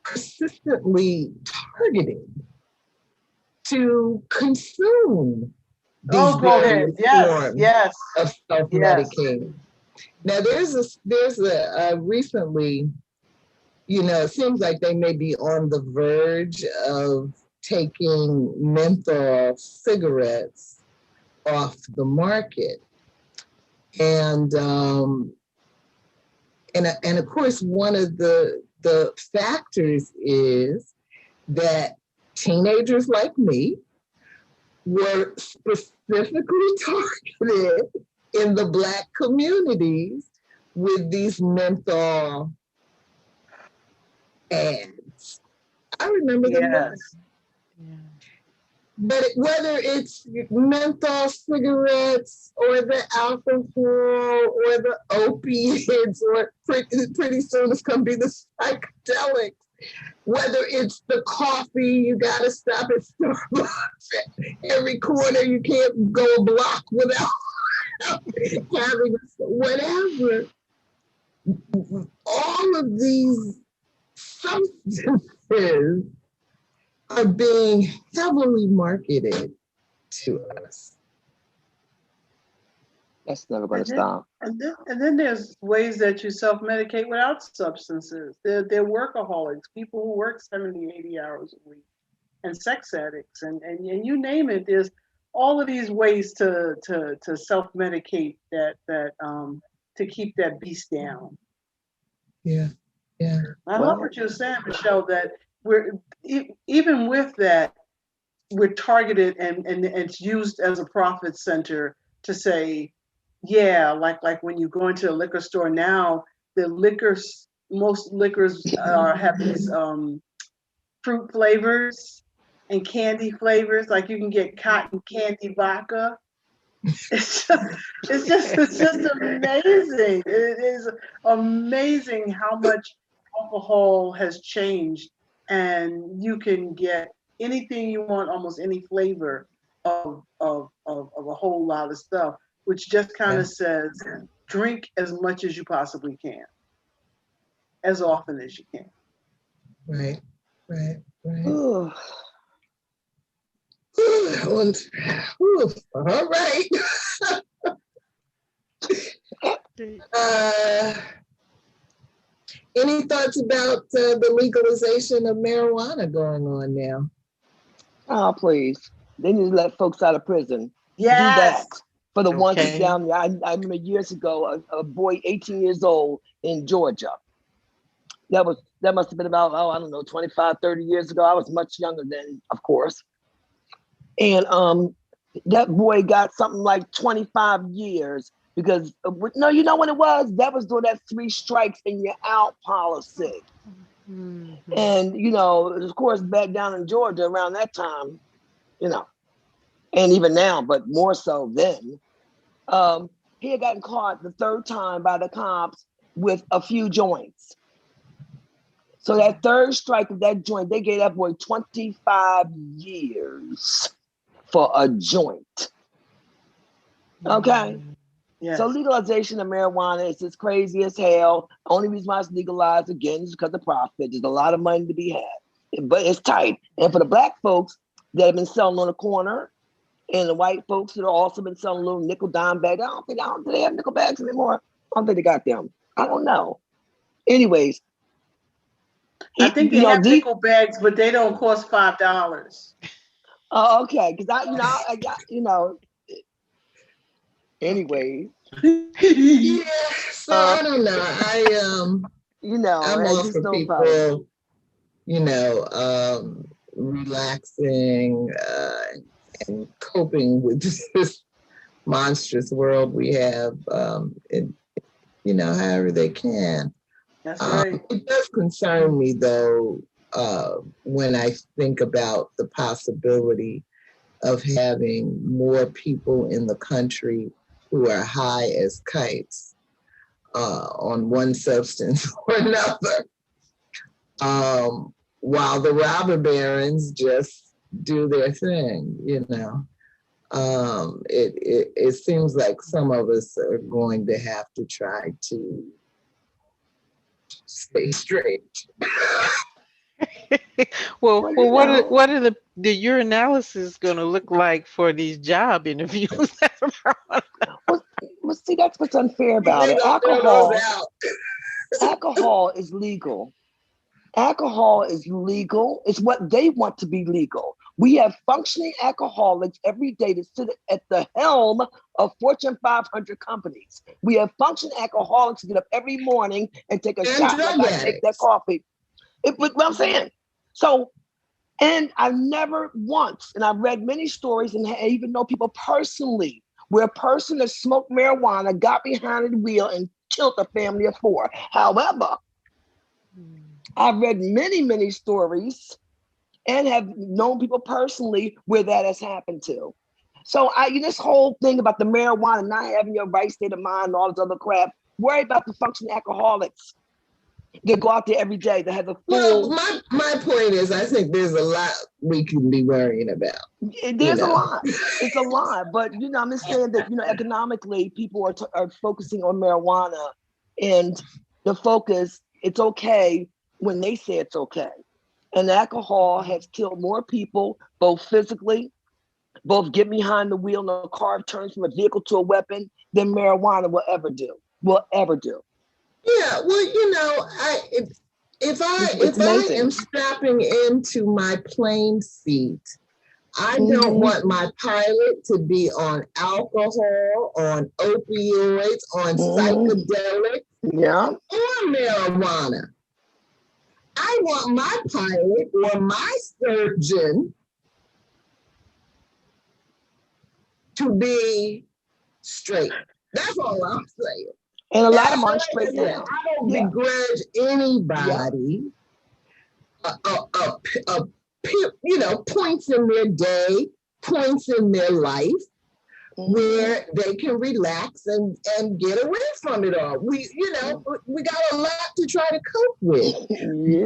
persistently targeted to consume these Oh, go ahead. various Yes, forms yes, of yes. self-medicating. Now, there's a recently, it seems like they may be on the verge of taking menthol cigarettes off the market, and and of course, one of the factors is that teenagers like me were specifically targeted in the Black communities with these menthol ads. I remember them well. Yes. Yeah. But whether it's menthol cigarettes or the alcohol or the opiates, or pretty soon it's going to be the psychedelics, whether it's the coffee, you got to stop at Starbucks. Every corner, you can't go a block without having whatever. All of these substances are being heavily marketed to us. That's never going And to then, stop. and then there's ways that you self-medicate without substances. They're workaholics, people who work 70, 80 hours a week, and sex addicts, and you name it. There's all of these ways to self-medicate to keep that beast down. Yeah, yeah. I love Well, what you're saying, Michelle, that we're even with that, we're targeted and it's used as a profit center to say, yeah, like when you go into a liquor store now, the liquors, most liquors have these fruit flavors and candy flavors. Like you can get cotton candy vodka, It's just amazing. It is amazing how much alcohol has changed, and you can get anything you want, almost any flavor of a whole lot of stuff, which just kind Yeah. of says drink as much as you possibly can, as often as you can. Right, right, right. Ooh. All right. Any thoughts about the legalization of marijuana going on now? Oh, please. They need to let folks out of prison. Do that Yes. for the ones that's Okay. down there. I remember years ago, a boy 18 years old in Georgia. That must have been about, I don't know, 25, 30 years ago. I was much younger then, of course. And that boy got something like 25 years because, no, you know what it was? That was during that 3 strikes and you're out policy. Mhm. And, of course, back down in Georgia around that time, and even now, but more so then, he had gotten caught the 3rd time by the cops with a few joints. So that 3rd strike of that joint, they gave that boy 25 years for a joint. Okay? Yes. So legalization of marijuana is just crazy as hell. Only reason why it's legalized, again, is because of profit. There's a lot of money to be had, but it's tight. And for the black folks that have been selling on the corner, and the white folks that have also been selling little nickel dime bags, I don't think they have nickel bags anymore. I don't think they got them. I don't know. Anyways, I think they have nickel bags, but they don't cost $5. Oh, okay. Because I got, anyway. Yeah, so I don't know. I'm all for people, relaxing and coping with this monstrous world we have, however they can. That's right. It does concern me, though, when I think about the possibility of having more people in the country who are high as kites on one substance or another, while the robber barons just do their thing, It seems like some of us are going to have to try to stay straight. Well, what are the urinalysis going to look like for these job interviews? Well, see, that's what's unfair about it. Alcohol is legal. Alcohol is legal. It's what they want to be legal. We have functioning alcoholics every day that sit at the helm of Fortune 500 companies. We have functioning alcoholics who get up every morning and take a shot like I take that coffee. What I'm saying. So, and I've never once, and I've read many stories and I even know people personally where a person that smoked marijuana got behind the wheel and killed a family of 4. However, I've read many, many stories and have known people personally where that has happened to. So this whole thing about the marijuana not having your right state of mind and all this other crap, worry about the functioning alcoholics that go out there every day that have a full... Well, my point is, I think there's a lot we can be worrying about. There's a lot. It's a lot. But, I'm just saying that, economically, people are focusing on marijuana, and the focus, it's okay when they say it's okay. And alcohol has killed more people, both physically, both get behind the wheel and the car turns from a vehicle to a weapon, than marijuana will ever do. Yeah, well, if I am strapping into my plane seat, I don't want my pilot to be on alcohol, on opioids, on psychedelics, or marijuana. I want my pilot or my surgeon to be straight. That's all I'm saying. And a lot of them aren't straight now. I don't begrudge anybody points in their day, points in their life. where they can relax and get away from it all. We got a lot to try to cope with.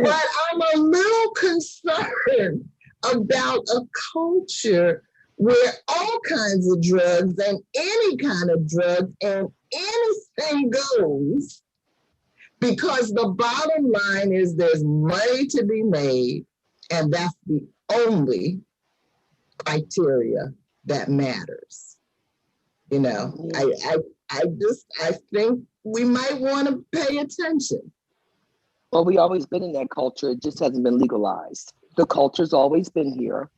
But I'm a little concerned about a culture where all kinds of drugs and any kind of drug and anything goes, because the bottom line is there's money to be made, and that's the only criteria that matters. I think we might want to pay attention. Well, we always been in that culture. It just hasn't been legalized. The culture's always been here.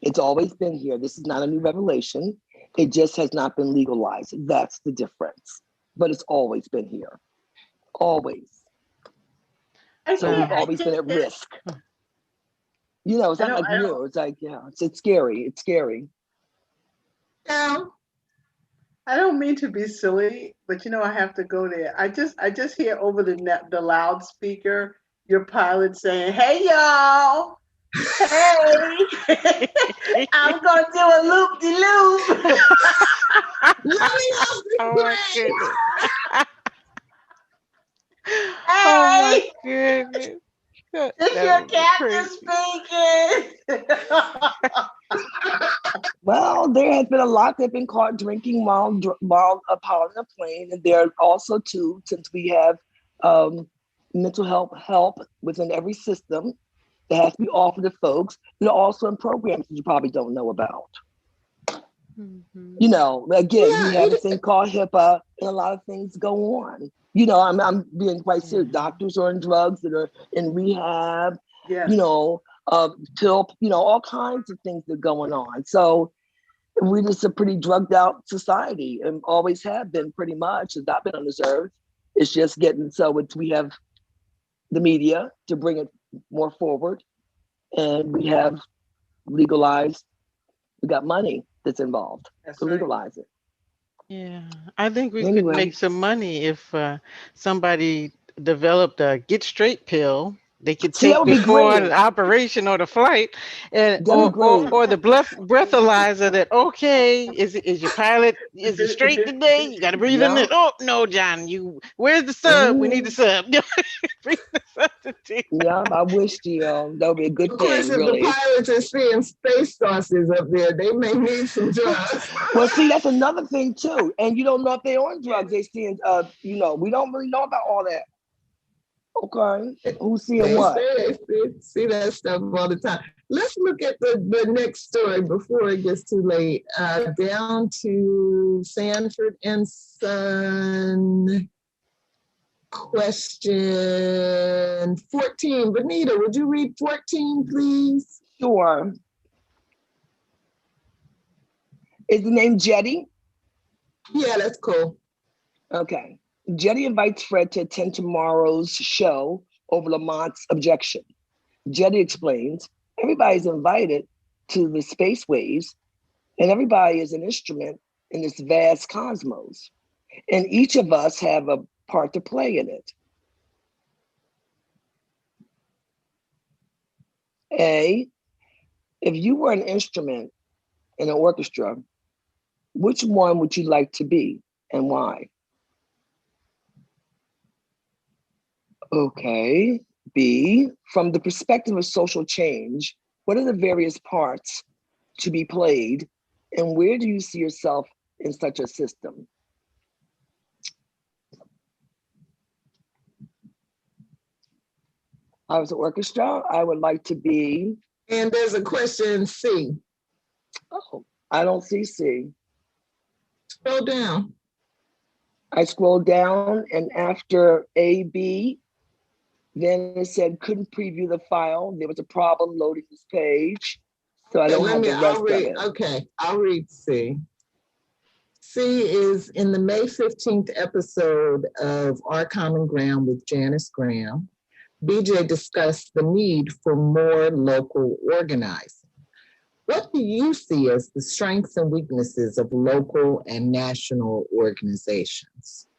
It's always been here. This is not a new revelation. It just has not been legalized. That's the difference. But it's always been here. Always. So we've always been at risk. It's not like new. It's like, it's scary. It's scary. Yeah. I don't mean to be silly, but I have to go there. I just hear over the loudspeaker your pilot saying, "Hey y'all, hey, I'm gonna do a loop de loop." Oh my goodness! Hey, oh my goodness! It's your captain speaking. Well, there has been a lot that have been caught drinking while upon a plane, and there are also too, since we have mental health help within every system that has to be offered to folks. They're also in programs that you probably don't know about. Again, we have a thing called HIPAA, and a lot of things go on. I'm being quite serious. Doctors are on drugs that are in rehab. Yeah. Till all kinds of things that are going on. So we're just a pretty drugged out society, and always have been pretty much since I've been on this earth. It's just getting we have the media to bring it more forward, and we have legalized. We got money that's involved to legalize it. Yeah, I think we could make some money if somebody developed a get straight pill they could take before an operation or the flight, and or the breathalyzer that is your pilot, is it straight today? You got to breathe in it. Oh no, John, where's the sub? We need the sub. Bring the substitute. Yeah, I wish that would be a good thing. Of course, if the pilots are seeing space sauces up there, they may need some drugs. Well, see, that's another thing too, and you don't know if they're on drugs. They seeing, we don't really know about all that. Okay, who's seeing what? See that stuff all the time. Let's look at the next story before it gets too late. Down to Sanford and Sun. Question 14. Venita, would you read 14, please? Sure. Is the name Jetty? Yeah, that's cool. Okay. Jetty invites Fred to attend tomorrow's show over Lamont's objection. Jetty explains, everybody's invited to the space waves, and everybody is an instrument in this vast cosmos. And each of us have a part to play in it. A, if you were an instrument in an orchestra, which one would you like to be and why? Okay. B, from the perspective of social change, what are the various parts to be played, and where do you see yourself in such a system? I was an orchestra. I would like to be. And there's a question C. Oh, I don't see C. Scroll down. I scrolled down, and after A, B, then it said couldn't preview the file. There was a problem loading this page. So I don't have the rest of it. Okay, I'll read C. C is in the May 15th episode of Our Common Ground with Janice Graham. BJ discussed the need for more local organizing. What do you see as the strengths and weaknesses of local and national organizations?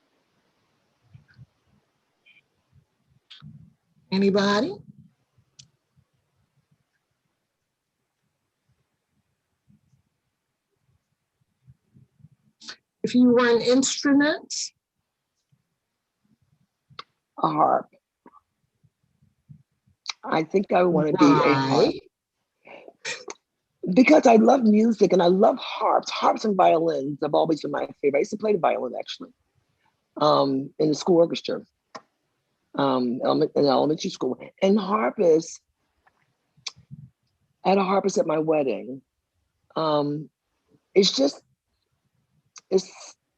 Anybody? if you were an instrument? A harp. I think I want to be a harp. Because I love music and I love harps. Harps and violins have always been my favorite. I used to play the violin actually in the school orchestra, in elementary school. And harpists, I had a harpist at my wedding. It's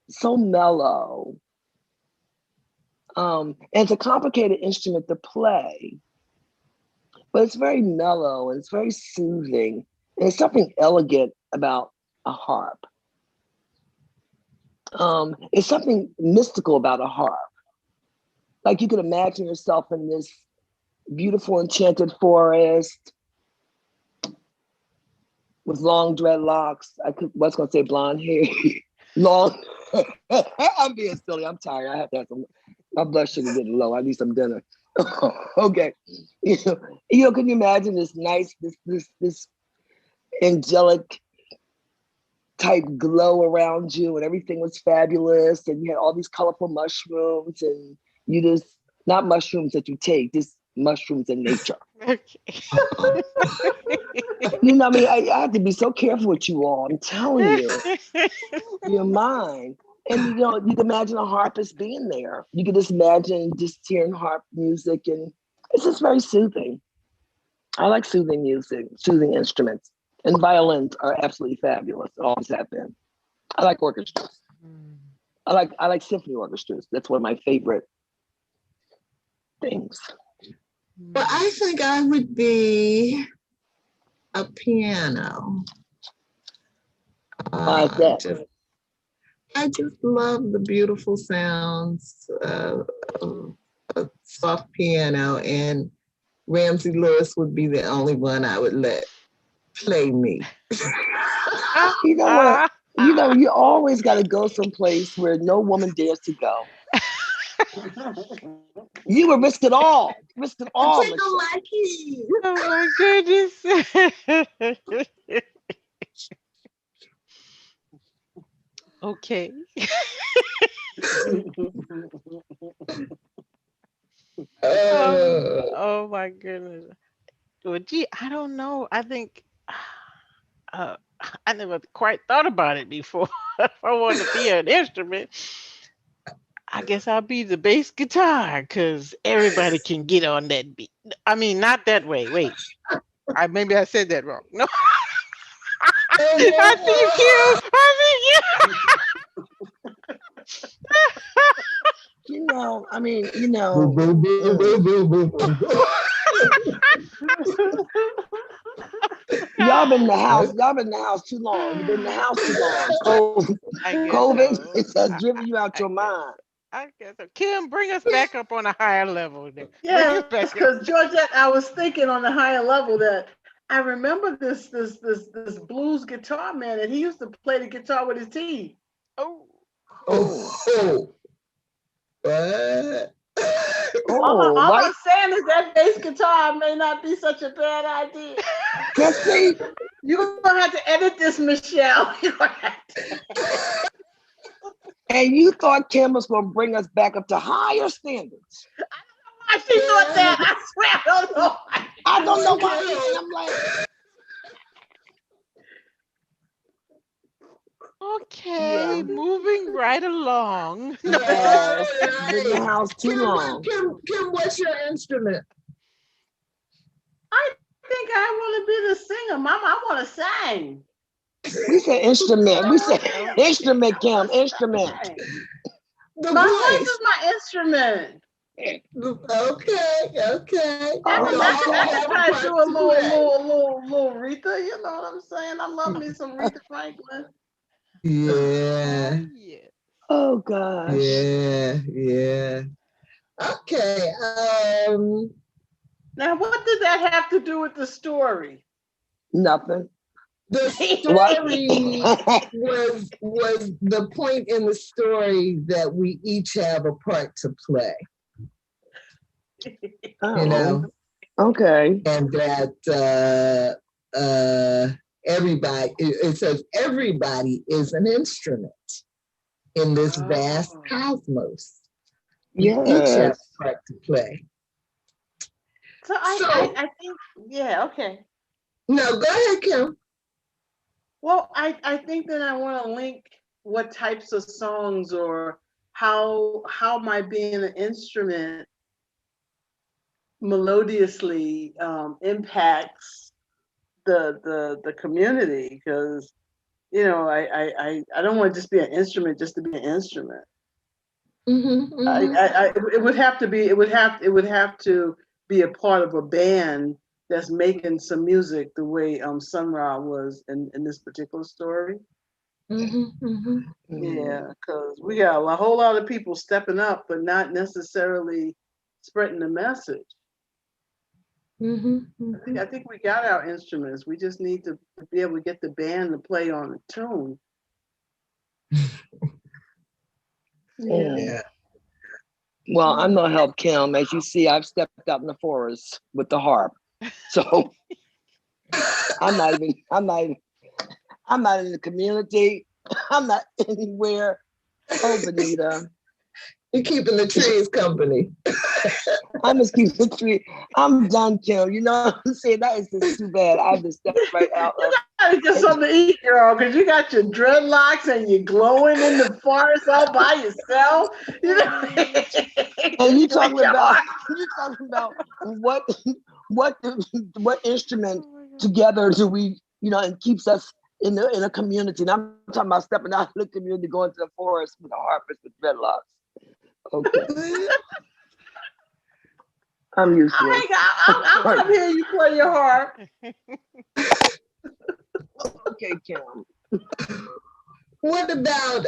so mellow. And it's a complicated instrument to play, but it's very mellow and it's very soothing. And there's something elegant about a harp. It's something mystical about a harp. Like you can imagine yourself in this beautiful enchanted forest with long dreadlocks. Was gonna say blonde hair. Long. I'm being silly. I'm tired. I have to have some. My blood sugar getting low. I need some dinner. Okay. You know, can you imagine this nice, this angelic type glow around you, and everything was fabulous, and you had all these colorful mushrooms, and you just, not mushrooms that you take, just mushrooms in nature. You know, I mean, I have to be so careful with you all. I'm telling you, your mind. And you know, you can imagine a harpist being there. You can just imagine just hearing harp music, and it's just very soothing. I like soothing music, soothing instruments, and violins are absolutely fabulous. Always have been. I like orchestras. I like symphony orchestras. That's one of my favorite things. Well, I think I would be a piano. Why is that? I just love the beautiful sounds of a soft piano, and Ramsey Lewis would be the only one I would let play me. You know what? You know, you always got to go someplace where no woman dares to go. You would risk it all. Risk it all. Take my keys. Oh my goodness. Okay. Oh my goodness. Well, gee, I don't know. I think I never quite thought about it before. If I want to be an instrument, I guess I'll be the bass guitar because everybody can get on that beat. I mean, not that way. Wait, maybe I said that wrong. No, I see you, Kim. I see you. You know, I mean, you know. Y'all been in the house. Y'all been in the house too long. You've been in the house too long. So COVID has driven you out your mind. I guess so. Kim, bring us back up on a higher level. Yeah, because Georgette, I was thinking on a higher level that I remember this blues guitar man, and he used to play the guitar with his teeth. What? All I'm saying is that bass guitar may not be such a bad idea. See, you're gonna have to edit this, Michelle. And you thought Kim was gonna bring us back up to higher standards. I don't know why she thought that. I swear I don't know. I don't know why. And I'm like, okay, moving right along. Yes, been in the house too long. Kim, what's your instrument? I think I want to be the singer, Mama. I want to sing. We said instrument. We said instrument, Kim. Instrument. My voice is my instrument. Okay. I try to do a little Aretha. You know what I'm saying? I love me some Aretha Franklin. Yeah. Oh gosh. Yeah. Okay. Now, what did that have to do with the story? Nothing. The story was the point in the story that we each have a part to play. Oh, you know? Okay. And that everybody, it says everybody is an instrument. in this vast Oh. cosmos. We each have Yes. a part to play. So So, I think, yeah, okay. no, go ahead, Kim. Well, I think that I want to link what types of songs or how my being an instrument melodiously impacts the community, because I don't want to just be an instrument just to be an instrument. Mm-hmm, mm-hmm, It would have to be it would have to be a part of a band that's making some music the way Sun Ra was in this particular story. mm-hmm, mm-hmm, Mm. Yeah, because we got a whole lot of people stepping up, but not necessarily spreading the message. mm-hmm, I think we got our instruments. We just need to be able to get the band to play on the tune. Yeah. Mm. yeah. Well, I'm gonna help Kim. As you see, I've stepped out in the forest with the harp. So I'm not even, I'm not even, I'm not in the community. I'm not anywhere. Oh, Venita. You're keeping the trees company. I'm just keep the tree. I'm done, Kim. You know what I'm saying? That is just too bad. I just stepped right out You of gotta get something to eat, girl, because you got your dreadlocks and you're glowing in the forest all by yourself. You know, and you like talking your about heart. you talking about what what what instrument Oh my God. together do we, and keeps us in a community. And I'm talking about stepping out of the community, going to the forest with a harpist with dreadlocks. Okay. I'm useless. I'll Right. come here. You play your harp. Okay, Kim. What about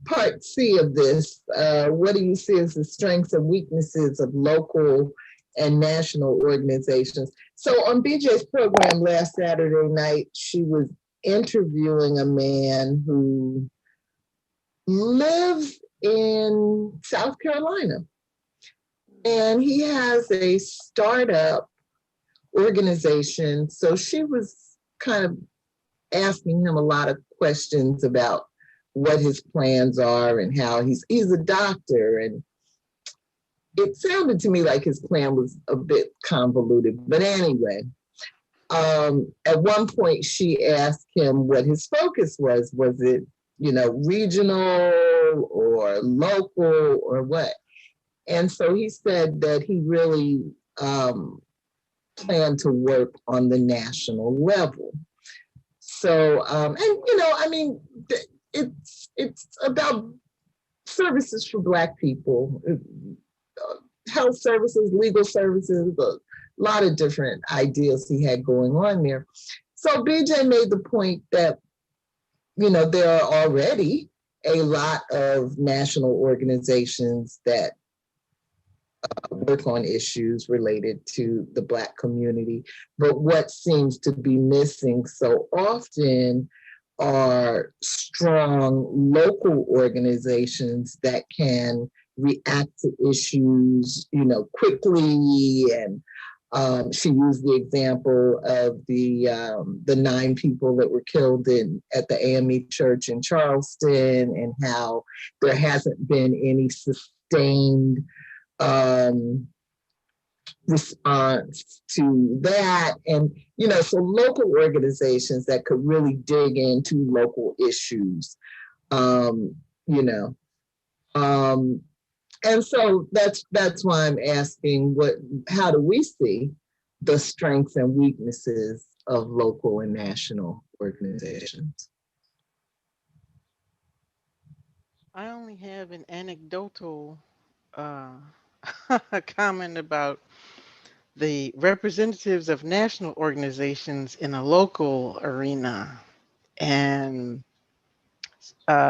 part C of this? What do you see as the strengths and weaknesses of local and national organizations? So on BJ's program last Saturday night, she was interviewing a man who lives in South Carolina. And he has a startup organization. So she was kind of asking him a lot of questions about what his plans are and how he's a doctor, and it sounded to me like his plan was a bit convoluted. But anyway, at one point she asked him what his focus was. Was it, regional or local or what? And so he said that he really planned to work on the national level. So, it's about services for Black people, health services, legal services, a lot of different ideas he had going on there. So BJ made the point that, there are already a lot of national organizations that work on issues related to the Black community. But what seems to be missing so often are strong local organizations that can react to issues, quickly. And she used the example of the 9 people that were killed at the AME church in Charleston, and how there hasn't been any sustained response to that. And, so local organizations that could really dig into local issues, um, you know. Um, and so that's why I'm asking, how do we see the strengths and weaknesses of local and national organizations? I only have an anecdotal uh, comment about the representatives of national organizations in a local arena. And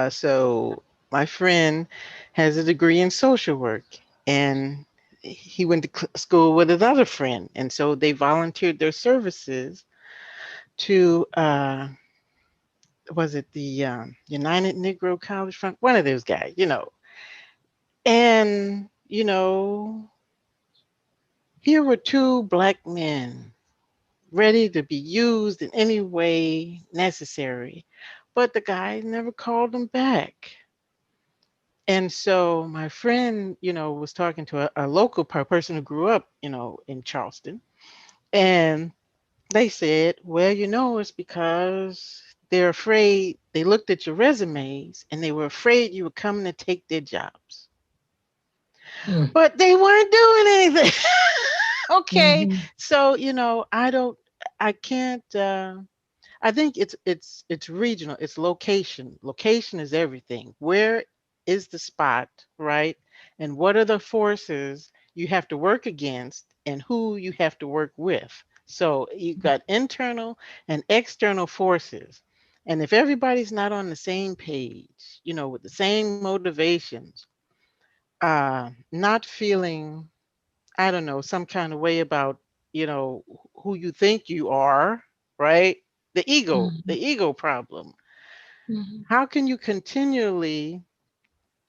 so my friend has a degree in social work, and he went to school with another friend. And so they volunteered their services to, was it the United Negro College Front? One of those guys, And, here were 2 Black men ready to be used in any way necessary, but the guy never called him back. And so my friend, was talking to a local person who grew up, in Charleston. And they said, well, it's because they're afraid. They looked at your resumes and they were afraid you were coming to take their jobs. Mm. But they weren't doing anything. Okay. Mhm. So, I can't I think it's regional. It's location. Location is everything. Where is the spot, right? And what are the forces you have to work against and who you have to work with? So you've got internal and external forces. And if everybody's not on the same page, with the same motivations, not feeling, I don't know, some kind of way about, who you think you are, right? The Mhm. ego problem. Mhm. How can you continually,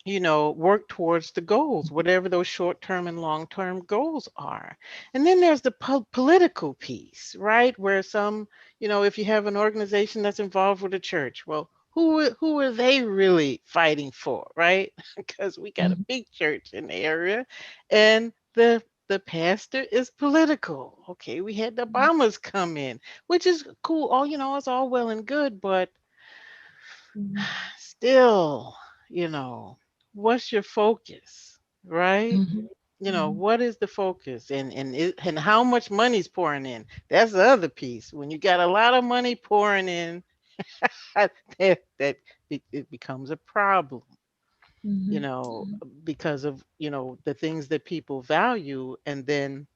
work towards the goals, whatever those short-term and long-term goals are? And then there's the political piece, right? Where some, if you have an organization that's involved with a church, well, who are they really fighting for, right? Because we got a Mhm. big church in the area, and the pastor is political. Okay, we had the Obamas come in, which is cool. All it's all well and good, but Mhm. still, you know, what's your focus, right? Mhm. Mhm. What is the focus, and how much money's pouring in? That's the other piece. When you got a lot of money pouring in, that it becomes a problem, you Mhm. know, because of the things that people value, and then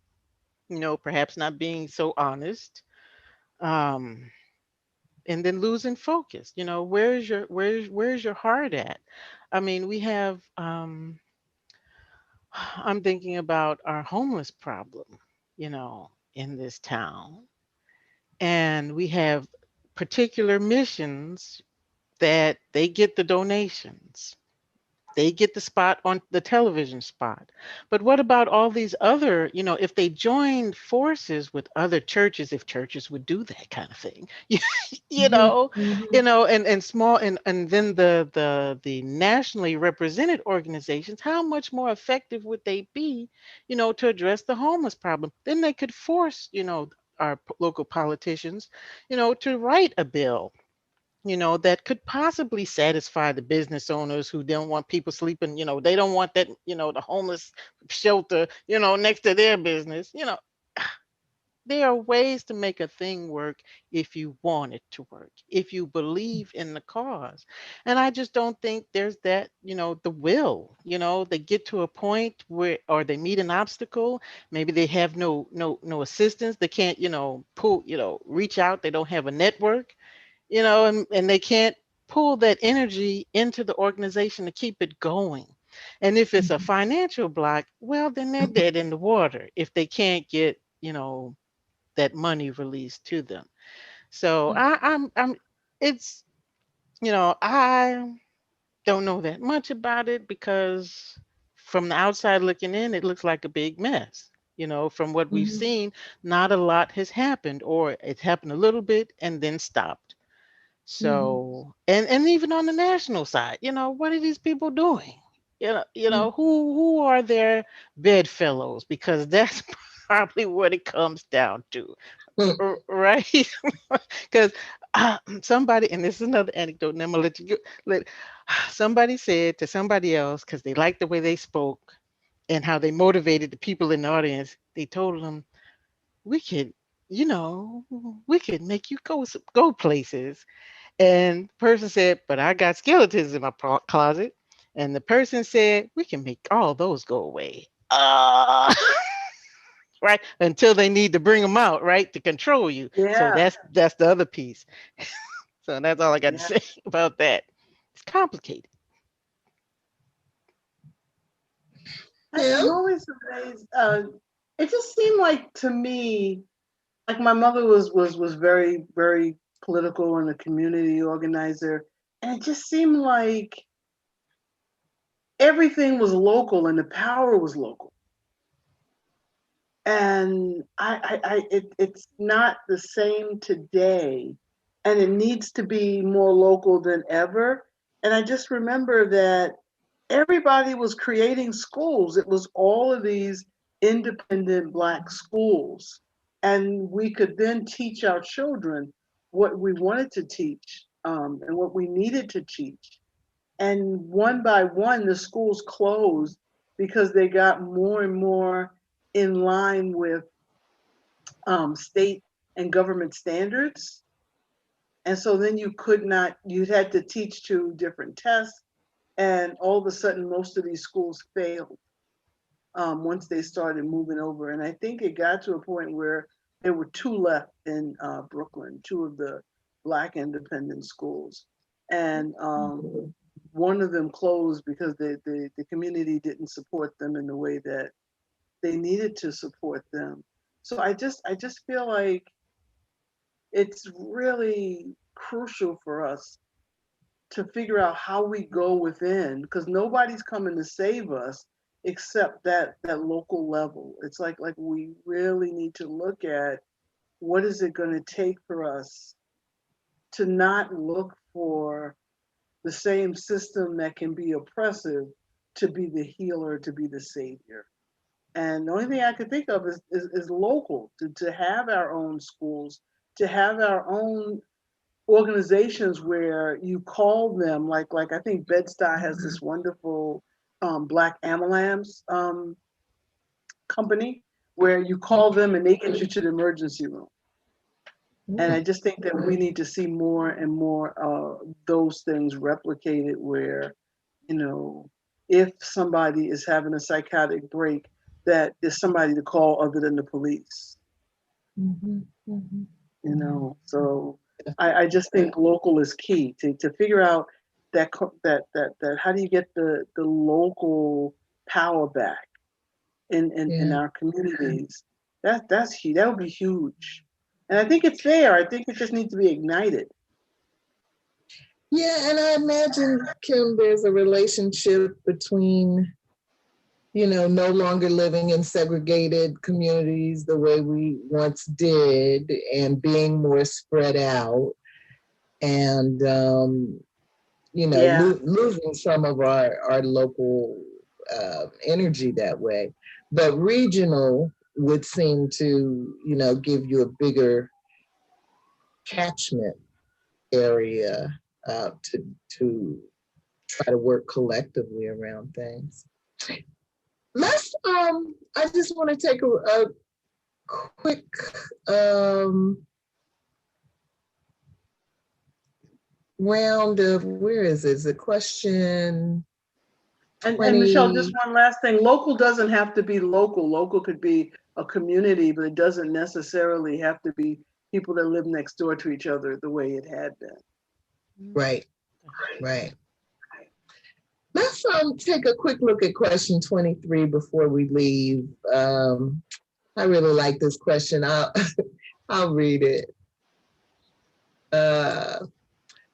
perhaps not being so honest, um, and then losing focus. Where's your heart at? I mean, we have. I'm thinking about our homeless problem, in this town. And we have particular missions that they get the donations. They get the spot on the television spot. But what about all these other, if they joined forces with other churches, if churches would do that kind of thing, you Mhm. know, Mhm. and small, and then the nationally represented organizations, how much more effective would they be, to address the homeless problem? Then they could force, our local politicians, to write a bill, that could possibly satisfy the business owners who don't want people sleeping, they don't want that, the homeless shelter, next to their business. There are ways to make a thing work if you want it to work, if you believe in the cause. And I just don't think there's that, the will, they get to a point where, or they meet an obstacle, maybe they have no assistance, they can't, pull, reach out, they don't have a network, and they can't pull that energy into the organization to keep it going. And if it's a Mhm. financial block, well, then they're dead in the water if they can't get, that money released to them. So I'm, it's, I don't know that much about it because from the outside looking in, it looks like a big mess. From what we've Mhm. seen, not a lot has happened, or it's happened a little bit and then stopped. Mhm. So, and even on the national side, what are these people doing? Mhm. Who are their bedfellows? Because that's probably what it comes down to, right? Because somebody, and this is another anecdote, and I'm gonna let you go. Somebody said to somebody else, because they liked the way they spoke and how they motivated the people in the audience. They told them, "We could, you know, we could make you go places." And the person said, but I got skeletons in my closet. And the person said, we can make all those go away. Right? Until they need to bring them out, right? To control you. So Yeah, that's the other piece. So that's all I got to yeah. say about that. It's complicated. I'm Yeah. always amazed. It just seemed like to me, like my mother was very very political and a community organizer, and it just seemed like everything was local and the power was local. And it's not the same today and it needs to be more local than ever. And I just remember that everybody was creating schools. It was all of these independent Black schools. And we could then teach our children what we wanted to teach, and what we needed to teach. And one by one, the schools closed because they got more and more in line with state and government standards. And so then you could not, you had to teach to different tests. And all of a sudden, most of these schools failed once they started moving over. And I think it got to a point where there were two left in Brooklyn, two of the Black independent schools. And one of them closed because the community didn't support them in the way that they needed to support them. So I just feel like it's really crucial for us to figure out how we go within, because nobody's coming to save us except that local level. It's like we really need to look at what is it going to take for us to not look for the same system that can be oppressive to be the healer, to be the savior. And the only thing I could think of is local, to have our own schools, to have our own organizations where you call them, like I think Bed-Stuy has this wonderful Black Amalams company where you call them and they get you to the emergency room. And I just think that we need to see more and more those things replicated where, you know, if somebody is having a psychotic break, that there's somebody to call other than the police. You know, so I just think local is key to figure out that how do you get the local power back in our communities. That's huge. That would be huge. And I think it's there. I think it just needs to be ignited. Yeah, and I imagine, Kim, there's a relationship between, you know, no longer living in segregated communities the way we once did and being more spread out and, you know, losing some of our local energy that way. But regional would seem to, you know, give you a bigger catchment area to try to work collectively around things. Let's, I just want to take a quick round of, where is it? Is it question 20? And Michelle, just one last thing. Local doesn't have to be local. Local could be a community, but it doesn't necessarily have to be people that live next door to each other the way it had been. Right, right. Let's take a quick look at question 23 before we leave. I really like this question. I'll read it.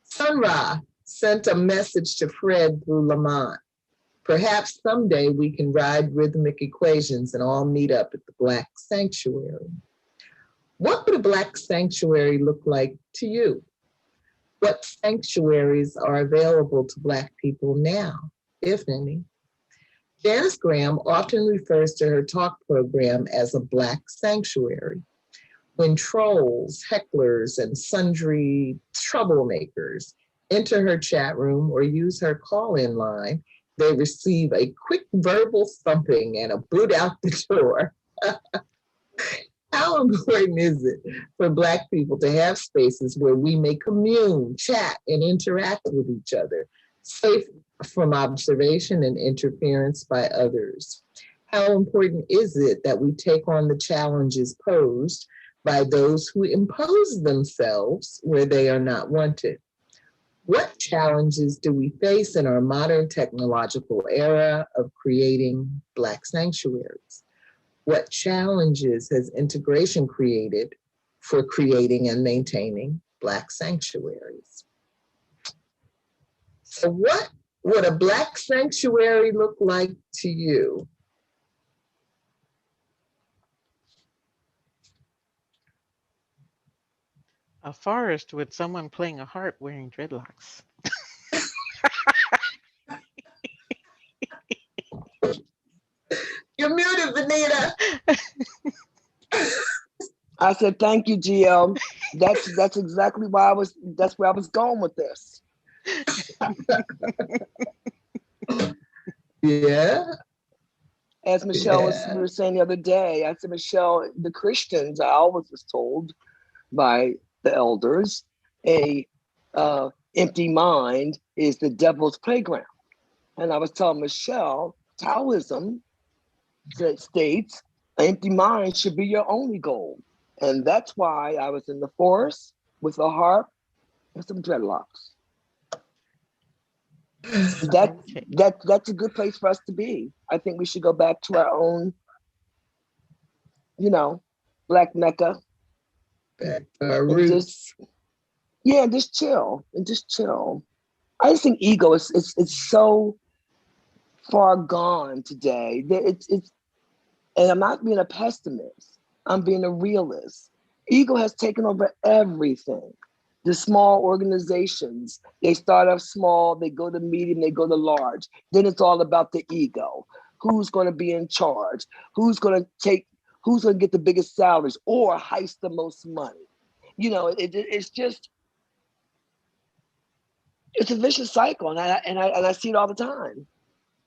Sun Ra sent a message to Fred through Lamont. Perhaps someday we can ride rhythmic equations and all meet up at the Black Sanctuary. What would a Black sanctuary look like to you? What sanctuaries are available to Black people now, if any? Janice Graham often refers to her talk program as a Black sanctuary. When trolls, hecklers, and sundry troublemakers enter her chat room or use her call-in line, they receive a quick verbal thumping and a boot out the door. How important is it for Black people to have spaces where we may commune, chat, and interact with each other, safe from observation and interference by others? How important is it that we take on the challenges posed by those who impose themselves where they are not wanted? What challenges do we face in our modern technological era of creating Black sanctuaries? What challenges has integration created for creating and maintaining Black sanctuaries? So what would a Black sanctuary look like to you? A forest with someone playing a harp wearing dreadlocks. You're muted, Venita. I said, thank you, GL. That's exactly that's where I was going with this. Yeah. As Michelle we were saying the other day, I said, Michelle, the Christians, I always was told by the elders, a empty mind is the devil's playground. And I was telling Michelle, Taoism states an empty mind should be your only goal. And that's why I was in the forest with a harp and some dreadlocks. That's a good place for us to be. I think we should go back to our own, Black Mecca. Back to our roots. Just chill. I just think ego is so far gone today. And I'm not being a pessimist. I'm being a realist. Ego has taken over everything. The small organizations, they start off small, they go to medium, they go to large. Then it's all about the ego. Who's going to be in charge? Who's going to get the biggest salaries or heist the most money? It's a vicious cycle, and I see it all the time.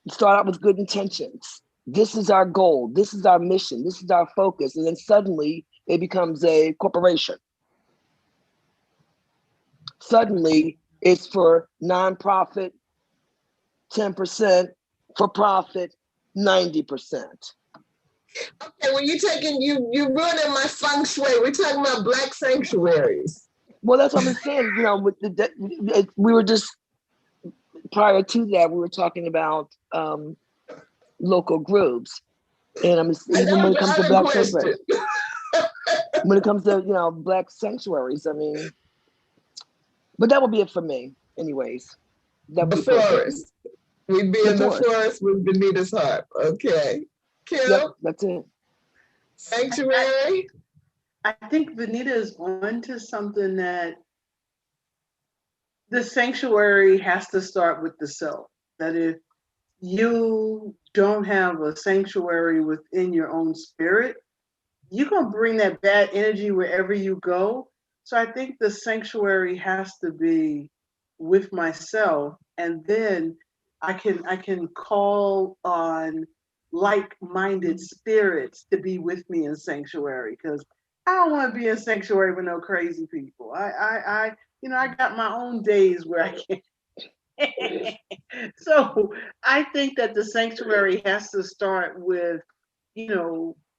You start out with good intentions. This is our goal. This is our mission. This is our focus. And then suddenly it becomes a corporation. Suddenly it's for nonprofit, 10%, for profit, 90%. Okay, well, you're ruining my feng shui. We're talking about Black sanctuaries. Well, that's what I'm saying. We were just, prior to that, we were talking about local groups. And even when it comes to Black sanctuaries, when it comes to, Black sanctuaries, but that will be it for me, anyways. The forest. We'd be in the forest with Venita's harp. Okay. Kim? Yep, that's it. Sanctuary? I think Venita is onto something, that the sanctuary has to start with the self. That if you don't have a sanctuary within your own spirit, you're going to bring that bad energy wherever you go. So I think the sanctuary has to be with myself, and then I can call on like-minded spirits to be with me in sanctuary, because I don't want to be in sanctuary with no crazy people. I got my own days where I can't. So I think that the sanctuary has to start with,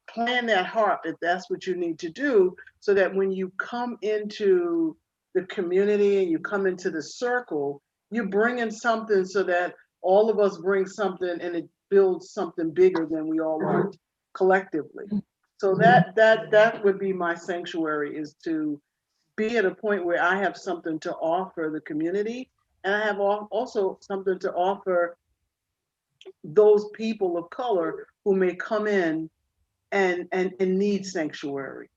playing that harp if that's what you need to do, so that when you come into the community and you come into the circle, you bring in something, so that all of us bring something and it builds something bigger than we all are collectively. So that would be my sanctuary, is to be at a point where I have something to offer the community, and I have also something to offer those people of color who may come in and need sanctuary.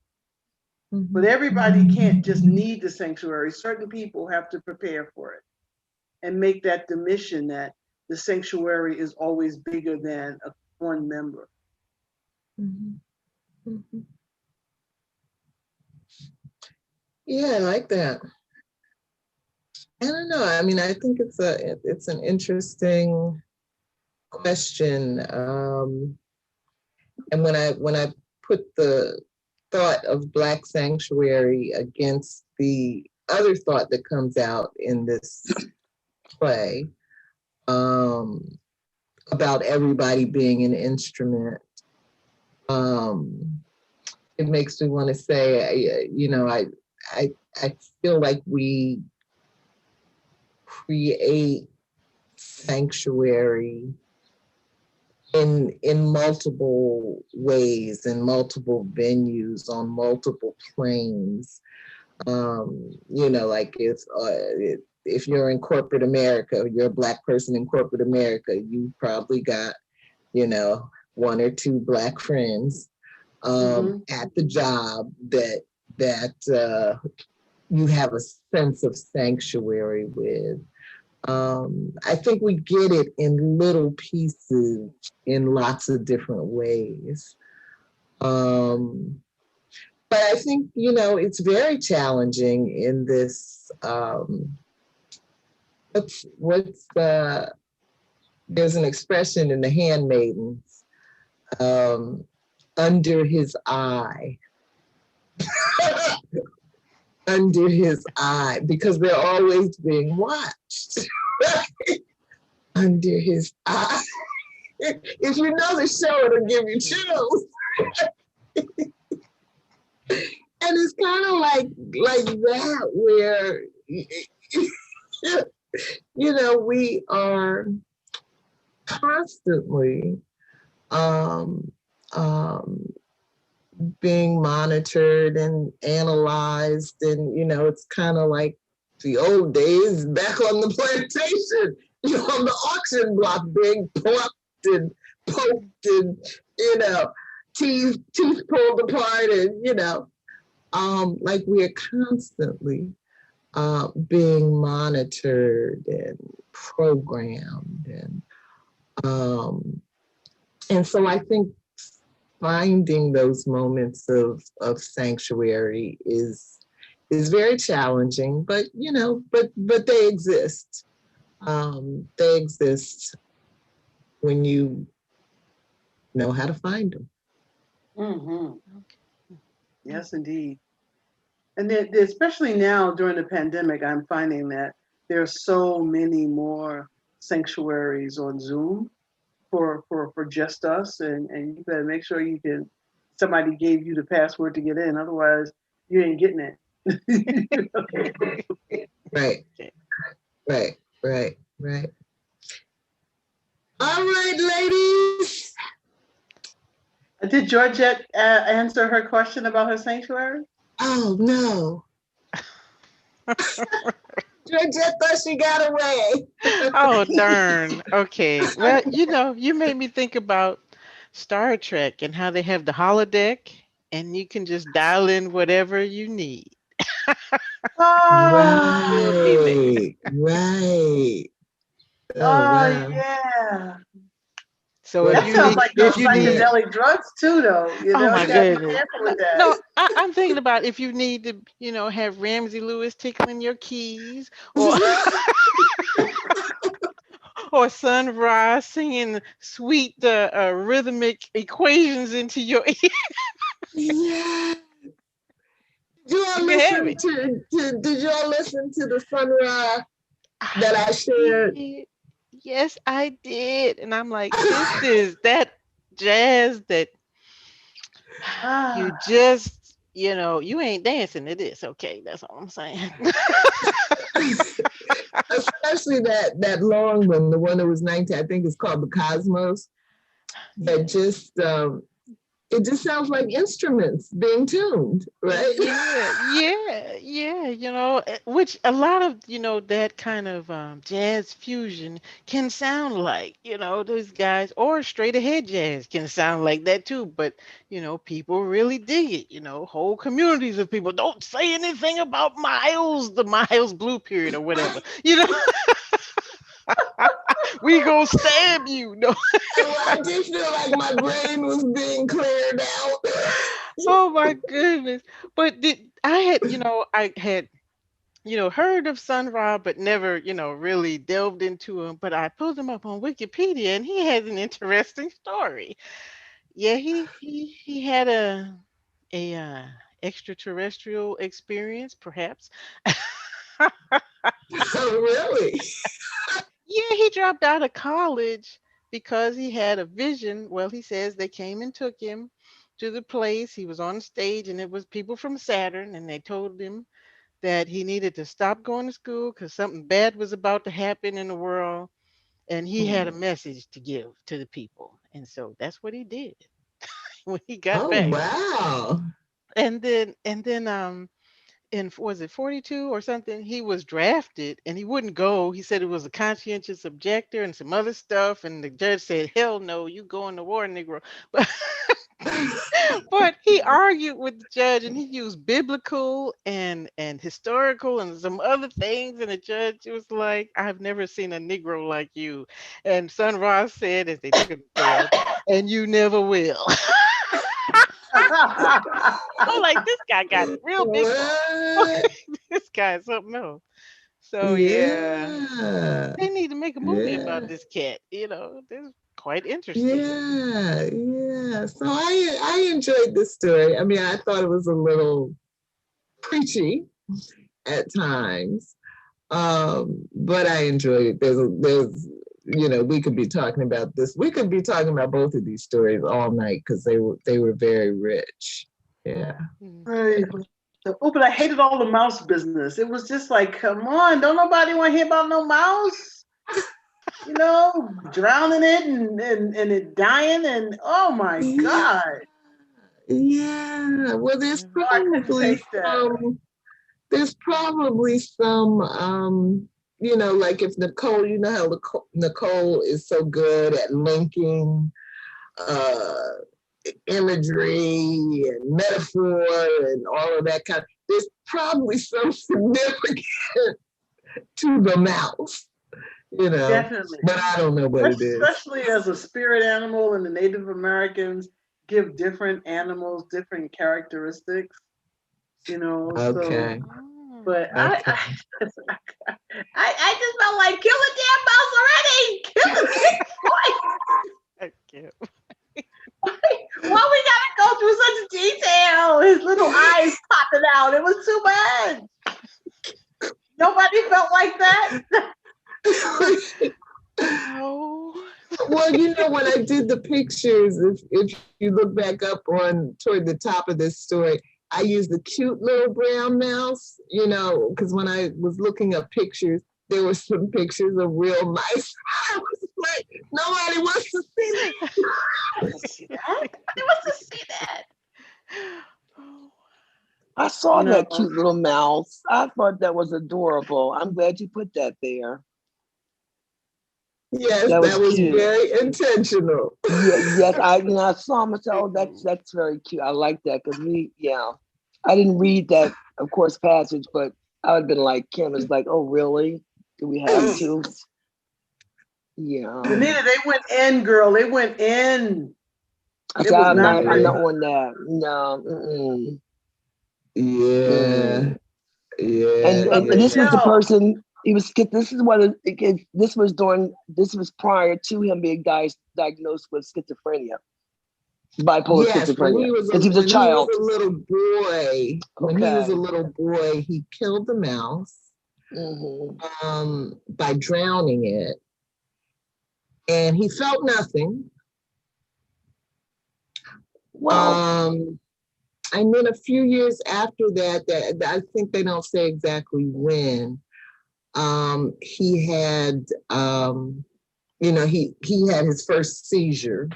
Mm-hmm. But everybody can't just need the sanctuary. Certain people have to prepare for it and make that the mission, that the sanctuary is always bigger than one member. Mm-hmm. Mm-hmm. Yeah, I like that. I don't know. I mean, I think it's an interesting question. And when I put the thought of Black sanctuary against the other thought that comes out in this play, about everybody being an instrument, it makes me want to say, I feel like we create sanctuary in multiple ways, in multiple venues, on multiple planes. Like if you're in corporate America, you're a Black person in corporate America, you probably got, one or two Black friends at the job that you have a sense of sanctuary with. I think we get it in little pieces in lots of different ways. But I think, it's very challenging in this, there's an expression in The Handmaidens, under his eye. Under his eye, because they're always being watched. Under his eye. If you know the show, it'll give you chills. And it's kind of like that, where we are constantly being monitored and analyzed, and it's kind of like the old days back on the plantation, on the auction block, being plucked and poked and teeth pulled apart, and like we're constantly being monitored and programmed, and so I think finding those moments of sanctuary is very challenging, but but they exist. They exist when you know how to find them. Mm-hmm. Yes, indeed. And then, especially now during the pandemic, I'm finding that there are so many more sanctuaries on Zoom for just us, and you better make sure somebody gave you the password to get in, otherwise you ain't getting it. Right. All right, ladies. Did Georgette answer her question about her sanctuary? Oh no. Georgette thought she got away. Oh, darn. Okay. Well, you made me think about Star Trek and how they have the holodeck and you can just dial in whatever you need. Right. Oh, wow. Yeah. So Well, if That you sounds need, like if those you need, psychedelic drugs too, though. oh You my gotta be goodness. careful with that. No, I'm thinking about if you need to, have Ramsey Lewis tickling your keys, or or Sun Ra singing sweet rhythmic equations into your ear. Yeah. Did you all You can have listen it. did you all listen to the Sunrise that I shared? Did. Yes, I did. And I'm like, this is that jazz that you Ah, just, you ain't dancing to this. Okay, that's all I'm saying. Especially that long one, the one that was 19, I think it's called the Cosmos. That just it just sounds like instruments being tuned, right? Yeah. Which a lot of, that kind of jazz fusion can sound like, those guys, or straight ahead jazz can sound like that too. But, people really dig it, whole communities of people don't say anything about the Miles Blue period or whatever, we gonna stab you. No. I did feel like my brain was being cleared out. Oh my goodness. But I had heard of Sun Ra, but never, really delved into him. But I pulled him up on Wikipedia, and he has an interesting story. Yeah, he had a extraterrestrial experience, perhaps. Oh, really? Yeah, he dropped out of college because he had a vision. Well, he says they came and took him to the place. He was on stage, and it was people from Saturn, and they told him that he needed to stop going to school because something bad was about to happen in the world, and he had a message to give to the people. And so that's what he did when he got Oh, back. wow. And then in, was it 42 or something, he was drafted and he wouldn't go. He said it was a conscientious objector and some other stuff, and the judge said, hell no, you going to war, Negro. But But he argued with the judge, and he used biblical and historical and some other things, and the judge was like, "I've never seen a Negro like you." And Sun Ra said as they took him to jail, "And you never will." I'm like, this guy got real big balls. What? This guy is something else. So yeah, Yeah. they need to make a movie about Yeah. this cat. This is quite interesting. Yeah. Yeah. So I enjoyed this story. I mean, I thought it was a little preachy at times. But I enjoyed it. There's we could be talking about this. We could be talking about both of these stories all night because they were very rich. Yeah. Right. Oh, but I hated all the mouse business. It was just like, come on, don't nobody want to hear about no mouse? Drowning it and it dying, and oh my Yeah. God. Yeah. Well, there's Oh, I couldn't probably take that. some like if Nicole, you know how Nicole is so good at linking uh imagery and metaphor and all of that there's probably some significance to the mouse, Definitely. but I don't know what it is. Especially as a spirit animal, and the Native Americans give different animals different characteristics, so. Okay. But I Okay. I just felt like kill the damn mouse already. Kill the Thank you. Why we gotta go through such detail? His little eyes popping out. It was too much. Nobody felt like that. Oh. Well, when I did the pictures, if you look back up toward the top of this story, I used the cute little brown mouse, because when I was looking up pictures, there were some pictures of real mice. I was like, nobody wants to see that. Nobody wants to see that. Oh. I saw No. that cute little mouse. I thought that was adorable. I'm glad you put that there. Yes, That that was was cute. very intentional. Yes, I saw him and said, "Oh, that's very cute." I like that because I didn't read that, of course, passage, but I would have been like, Kim is like, "Oh, really? Do we have to?" Yeah. Venita, they went in, girl. They went in. I It said, was I'm not not pretty. on that. No. Mm-mm. Yeah. Yeah. And But this was the Michelle, person. This was prior to him being diagnosed with schizophrenia, bipolar Yes, schizophrenia, because he was a when he was child. a little boy, Okay. he killed the mouse Mm-hmm. by drowning it, and he felt nothing. Well, And then a few years after that I think they don't say exactly when, he had he had his first seizure.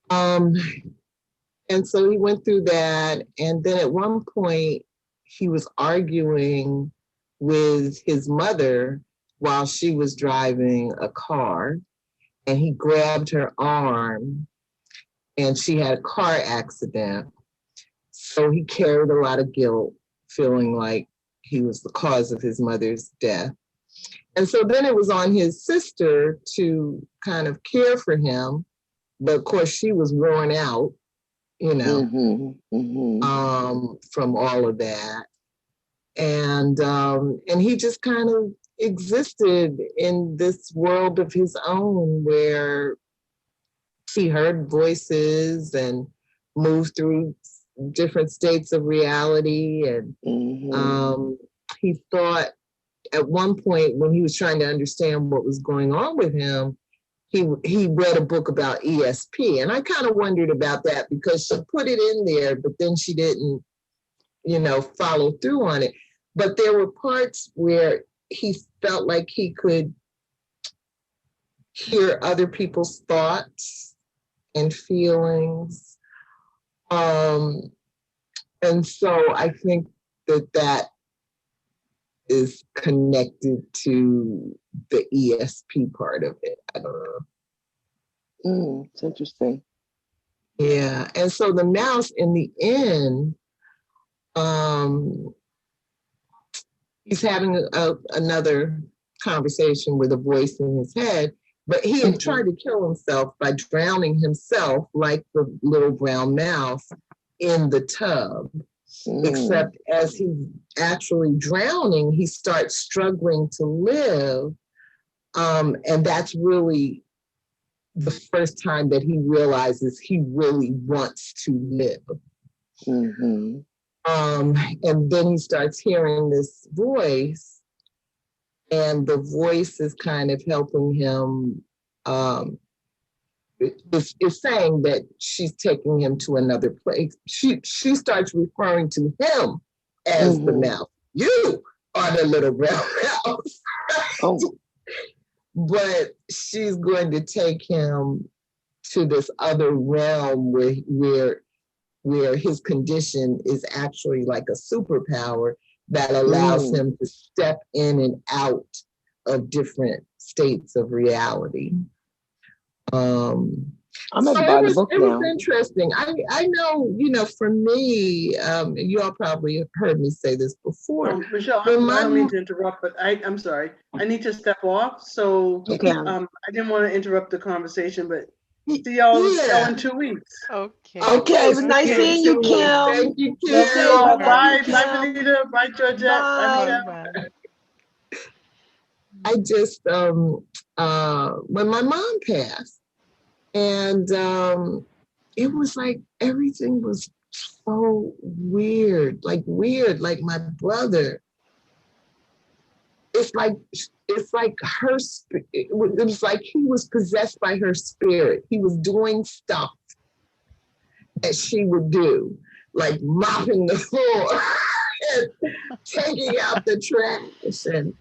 And so he went through that, and then at one point he was arguing with his mother while she was driving a car, and he grabbed her arm, and she had a car accident. So he carried a lot of guilt, feeling like he was the cause of his mother's death. And so then it was on his sister to kind of care for him. But of course, she was worn out, from all of that. And he just kind of existed in this world of his own where he heard voices and moved through different states of reality. And he thought at one point when he was trying to understand what was going on with him, he read a book about ESP. And I kind of wondered about that because she put it in there, but then she didn't, follow through on it. But there were parts where he felt like he could hear other people's thoughts and feelings. And so I think that is connected to the ESP part of it. I don't know. It's interesting. Yeah. And so the mouse in the end, he's having another conversation with a voice in his head, but he had tried to kill himself by drowning himself like the little brown mouse in the tub. Except as he's actually drowning, he starts struggling to live. And that's really the first time that he realizes he really wants to live. And then he starts hearing this voice, and the voice is kind of helping him. Is saying that she's taking him to another place. She starts referring to him as the mouse. You are the little brown mouse. But she's going to take him to this other realm where his condition is actually like a superpower that allows him to step in and out of different states of reality. I'm gonna buy the book now. It was interesting. I know, for me, you all probably have heard me say this before. Michelle, I don't mean to interrupt, but I'm sorry. I need to step off. So I didn't want to interrupt the conversation, but see y'all in 2 weeks. Okay. Okay, it was nice seeing you, Kim. Thank you, Kim. Love you all. Bye. Kim. Bye, Venita. Bye, Georgette. Bye, Michelle. Bye. I just, when my mom passed, and it was like everything was so weird, like my brother. It's like her. It was like he was possessed by her spirit. He was doing stuff that she would do, like mopping the floor and taking out the trash, and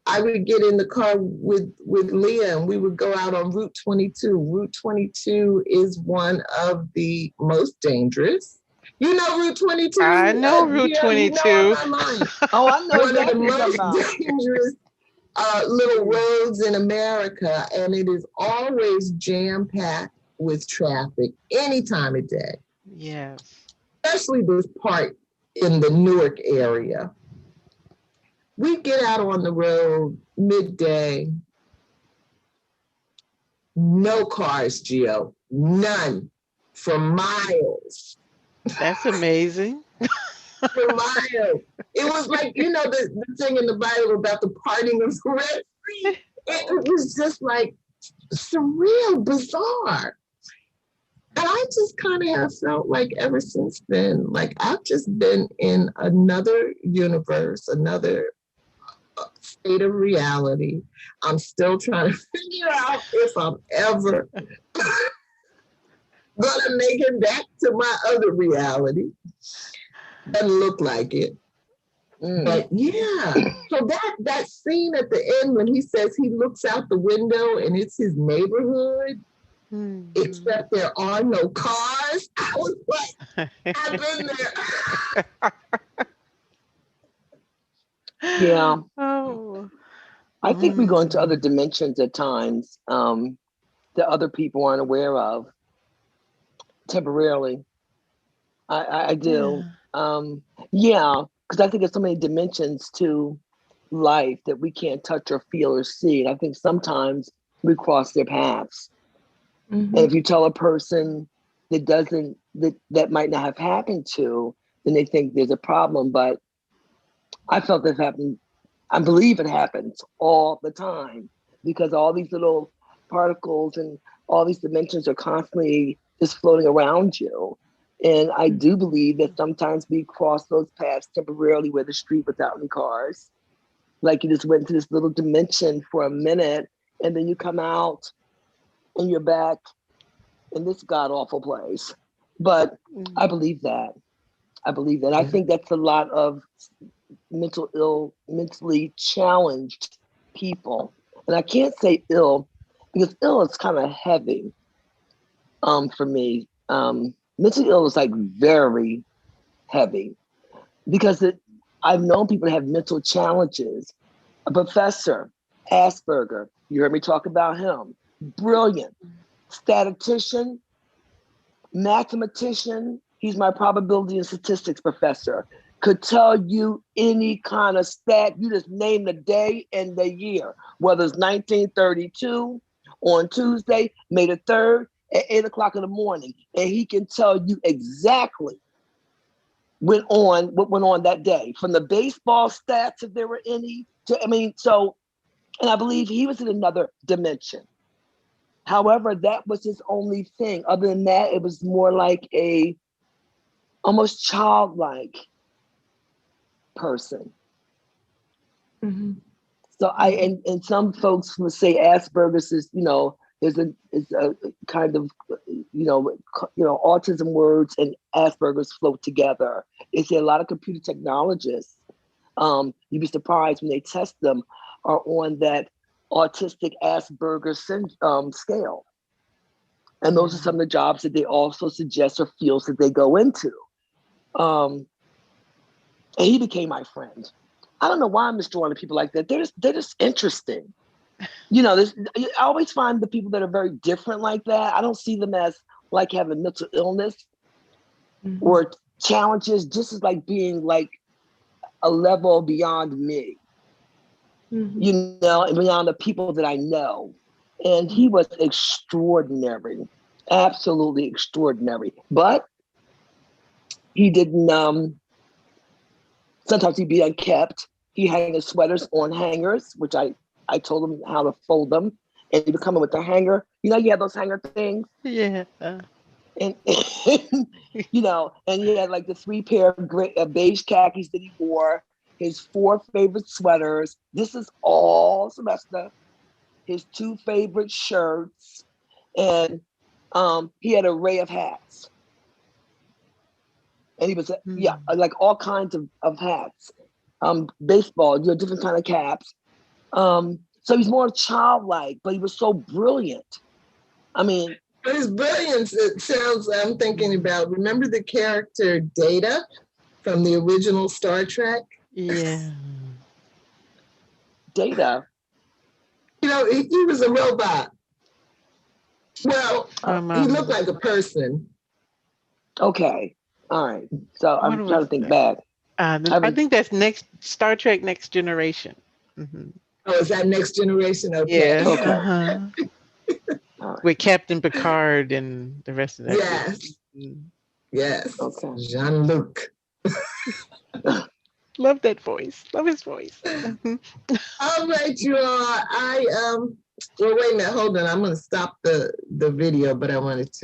I would get in the car with Leah, and we would go out on Route 22. Route 22 is one of the most dangerous. You know Route 22? I know Route 22. You know my mind. Oh, I know one exactly of the most dangerous little roads in America, and it is always jam-packed with traffic any time of day. Yes. Especially this part in the Newark area. We get out on the road midday. No cars, Gio. None. For miles. That's amazing. For miles. It was like, the thing in the Bible about the parting of the Red Sea. It was just like surreal, bizarre. And I just kind of have felt like ever since then, like I've just been in another universe, another state of reality. I'm still trying to figure out if I'm ever gonna make it back to my other reality. Doesn't look like it. But yeah, so that scene at the end when he says he looks out the window and it's his neighborhood, except there are no cars. I was like, I've been there. Yeah. Oh. I think we go into other dimensions at times that other people aren't aware of temporarily. I do. Because I think there's so many dimensions to life that we can't touch or feel or see. And I think sometimes we cross their paths. And if you tell a person that might not have happened to, then they think there's a problem. But I felt this happen. I believe it happens all the time because all these little particles and all these dimensions are constantly just floating around you. And I do believe that sometimes we cross those paths temporarily with the street without any cars. Like you just went into this little dimension for a minute and then you come out and you're back in this god-awful place. But I believe that. I think that's a lot of mentally challenged people. And I can't say ill because ill is kind of heavy for me. Mentally ill is like very heavy because I've known people that have mental challenges. A professor, Asperger, you heard me talk about him, brilliant, statistician, mathematician. He's my probability and statistics professor. Could tell you any kind of stat. You just name the day and the year, whether it's 1932 on Tuesday, May the 3rd at 8 o'clock in the morning. And he can tell you exactly what went on that day, from the baseball stats, if there were any, and I believe he was in another dimension. However, that was his only thing. Other than that, it was more like a almost childlike person. Mm-hmm. So and some folks would say Asperger's is, is a kind of, autism words and Asperger's float together. They say a lot of computer technologists, you'd be surprised when they test them, are on that autistic Asperger's scale. And those are some of the jobs that they also suggest or fields that they go into. And he became my friend. I don't know why I'm just drawn to people like that. They're just interesting. I always find the people that are very different like that. I don't see them as like having mental illness or challenges, just as like being like a level beyond me, and beyond the people that I know. And he was extraordinary, absolutely extraordinary. But he didn't, sometimes he'd be unkept. He hang his sweaters on hangers, which I told him how to fold them. And he would come in with the hanger. You have those hanger things? Yeah. And and he had like the 3 pair of beige khakis that he wore, his 4 favorite sweaters. This is all semester. His 2 favorite shirts. And he had an array of hats. And he was, like all kinds of hats. Baseball, different kind of caps. So he's more childlike, but he was so brilliant. His brilliance, it sounds, I'm thinking about, remember the character Data from the original Star Trek? Yeah. Data. He was a robot. Well, he looked like a person. Okay. All right. So I'm trying to think back. I think that's Star Trek Next Generation. Mm-hmm. Oh, is that Next Generation? Okay. Yeah. Okay. Right. With Captain Picard and the rest of that. Yes. Yes. Okay. Jean-Luc. Love that voice. Love his voice. All right, you all. Well, wait a minute. Hold on. I'm going to stop the video, but I want to tell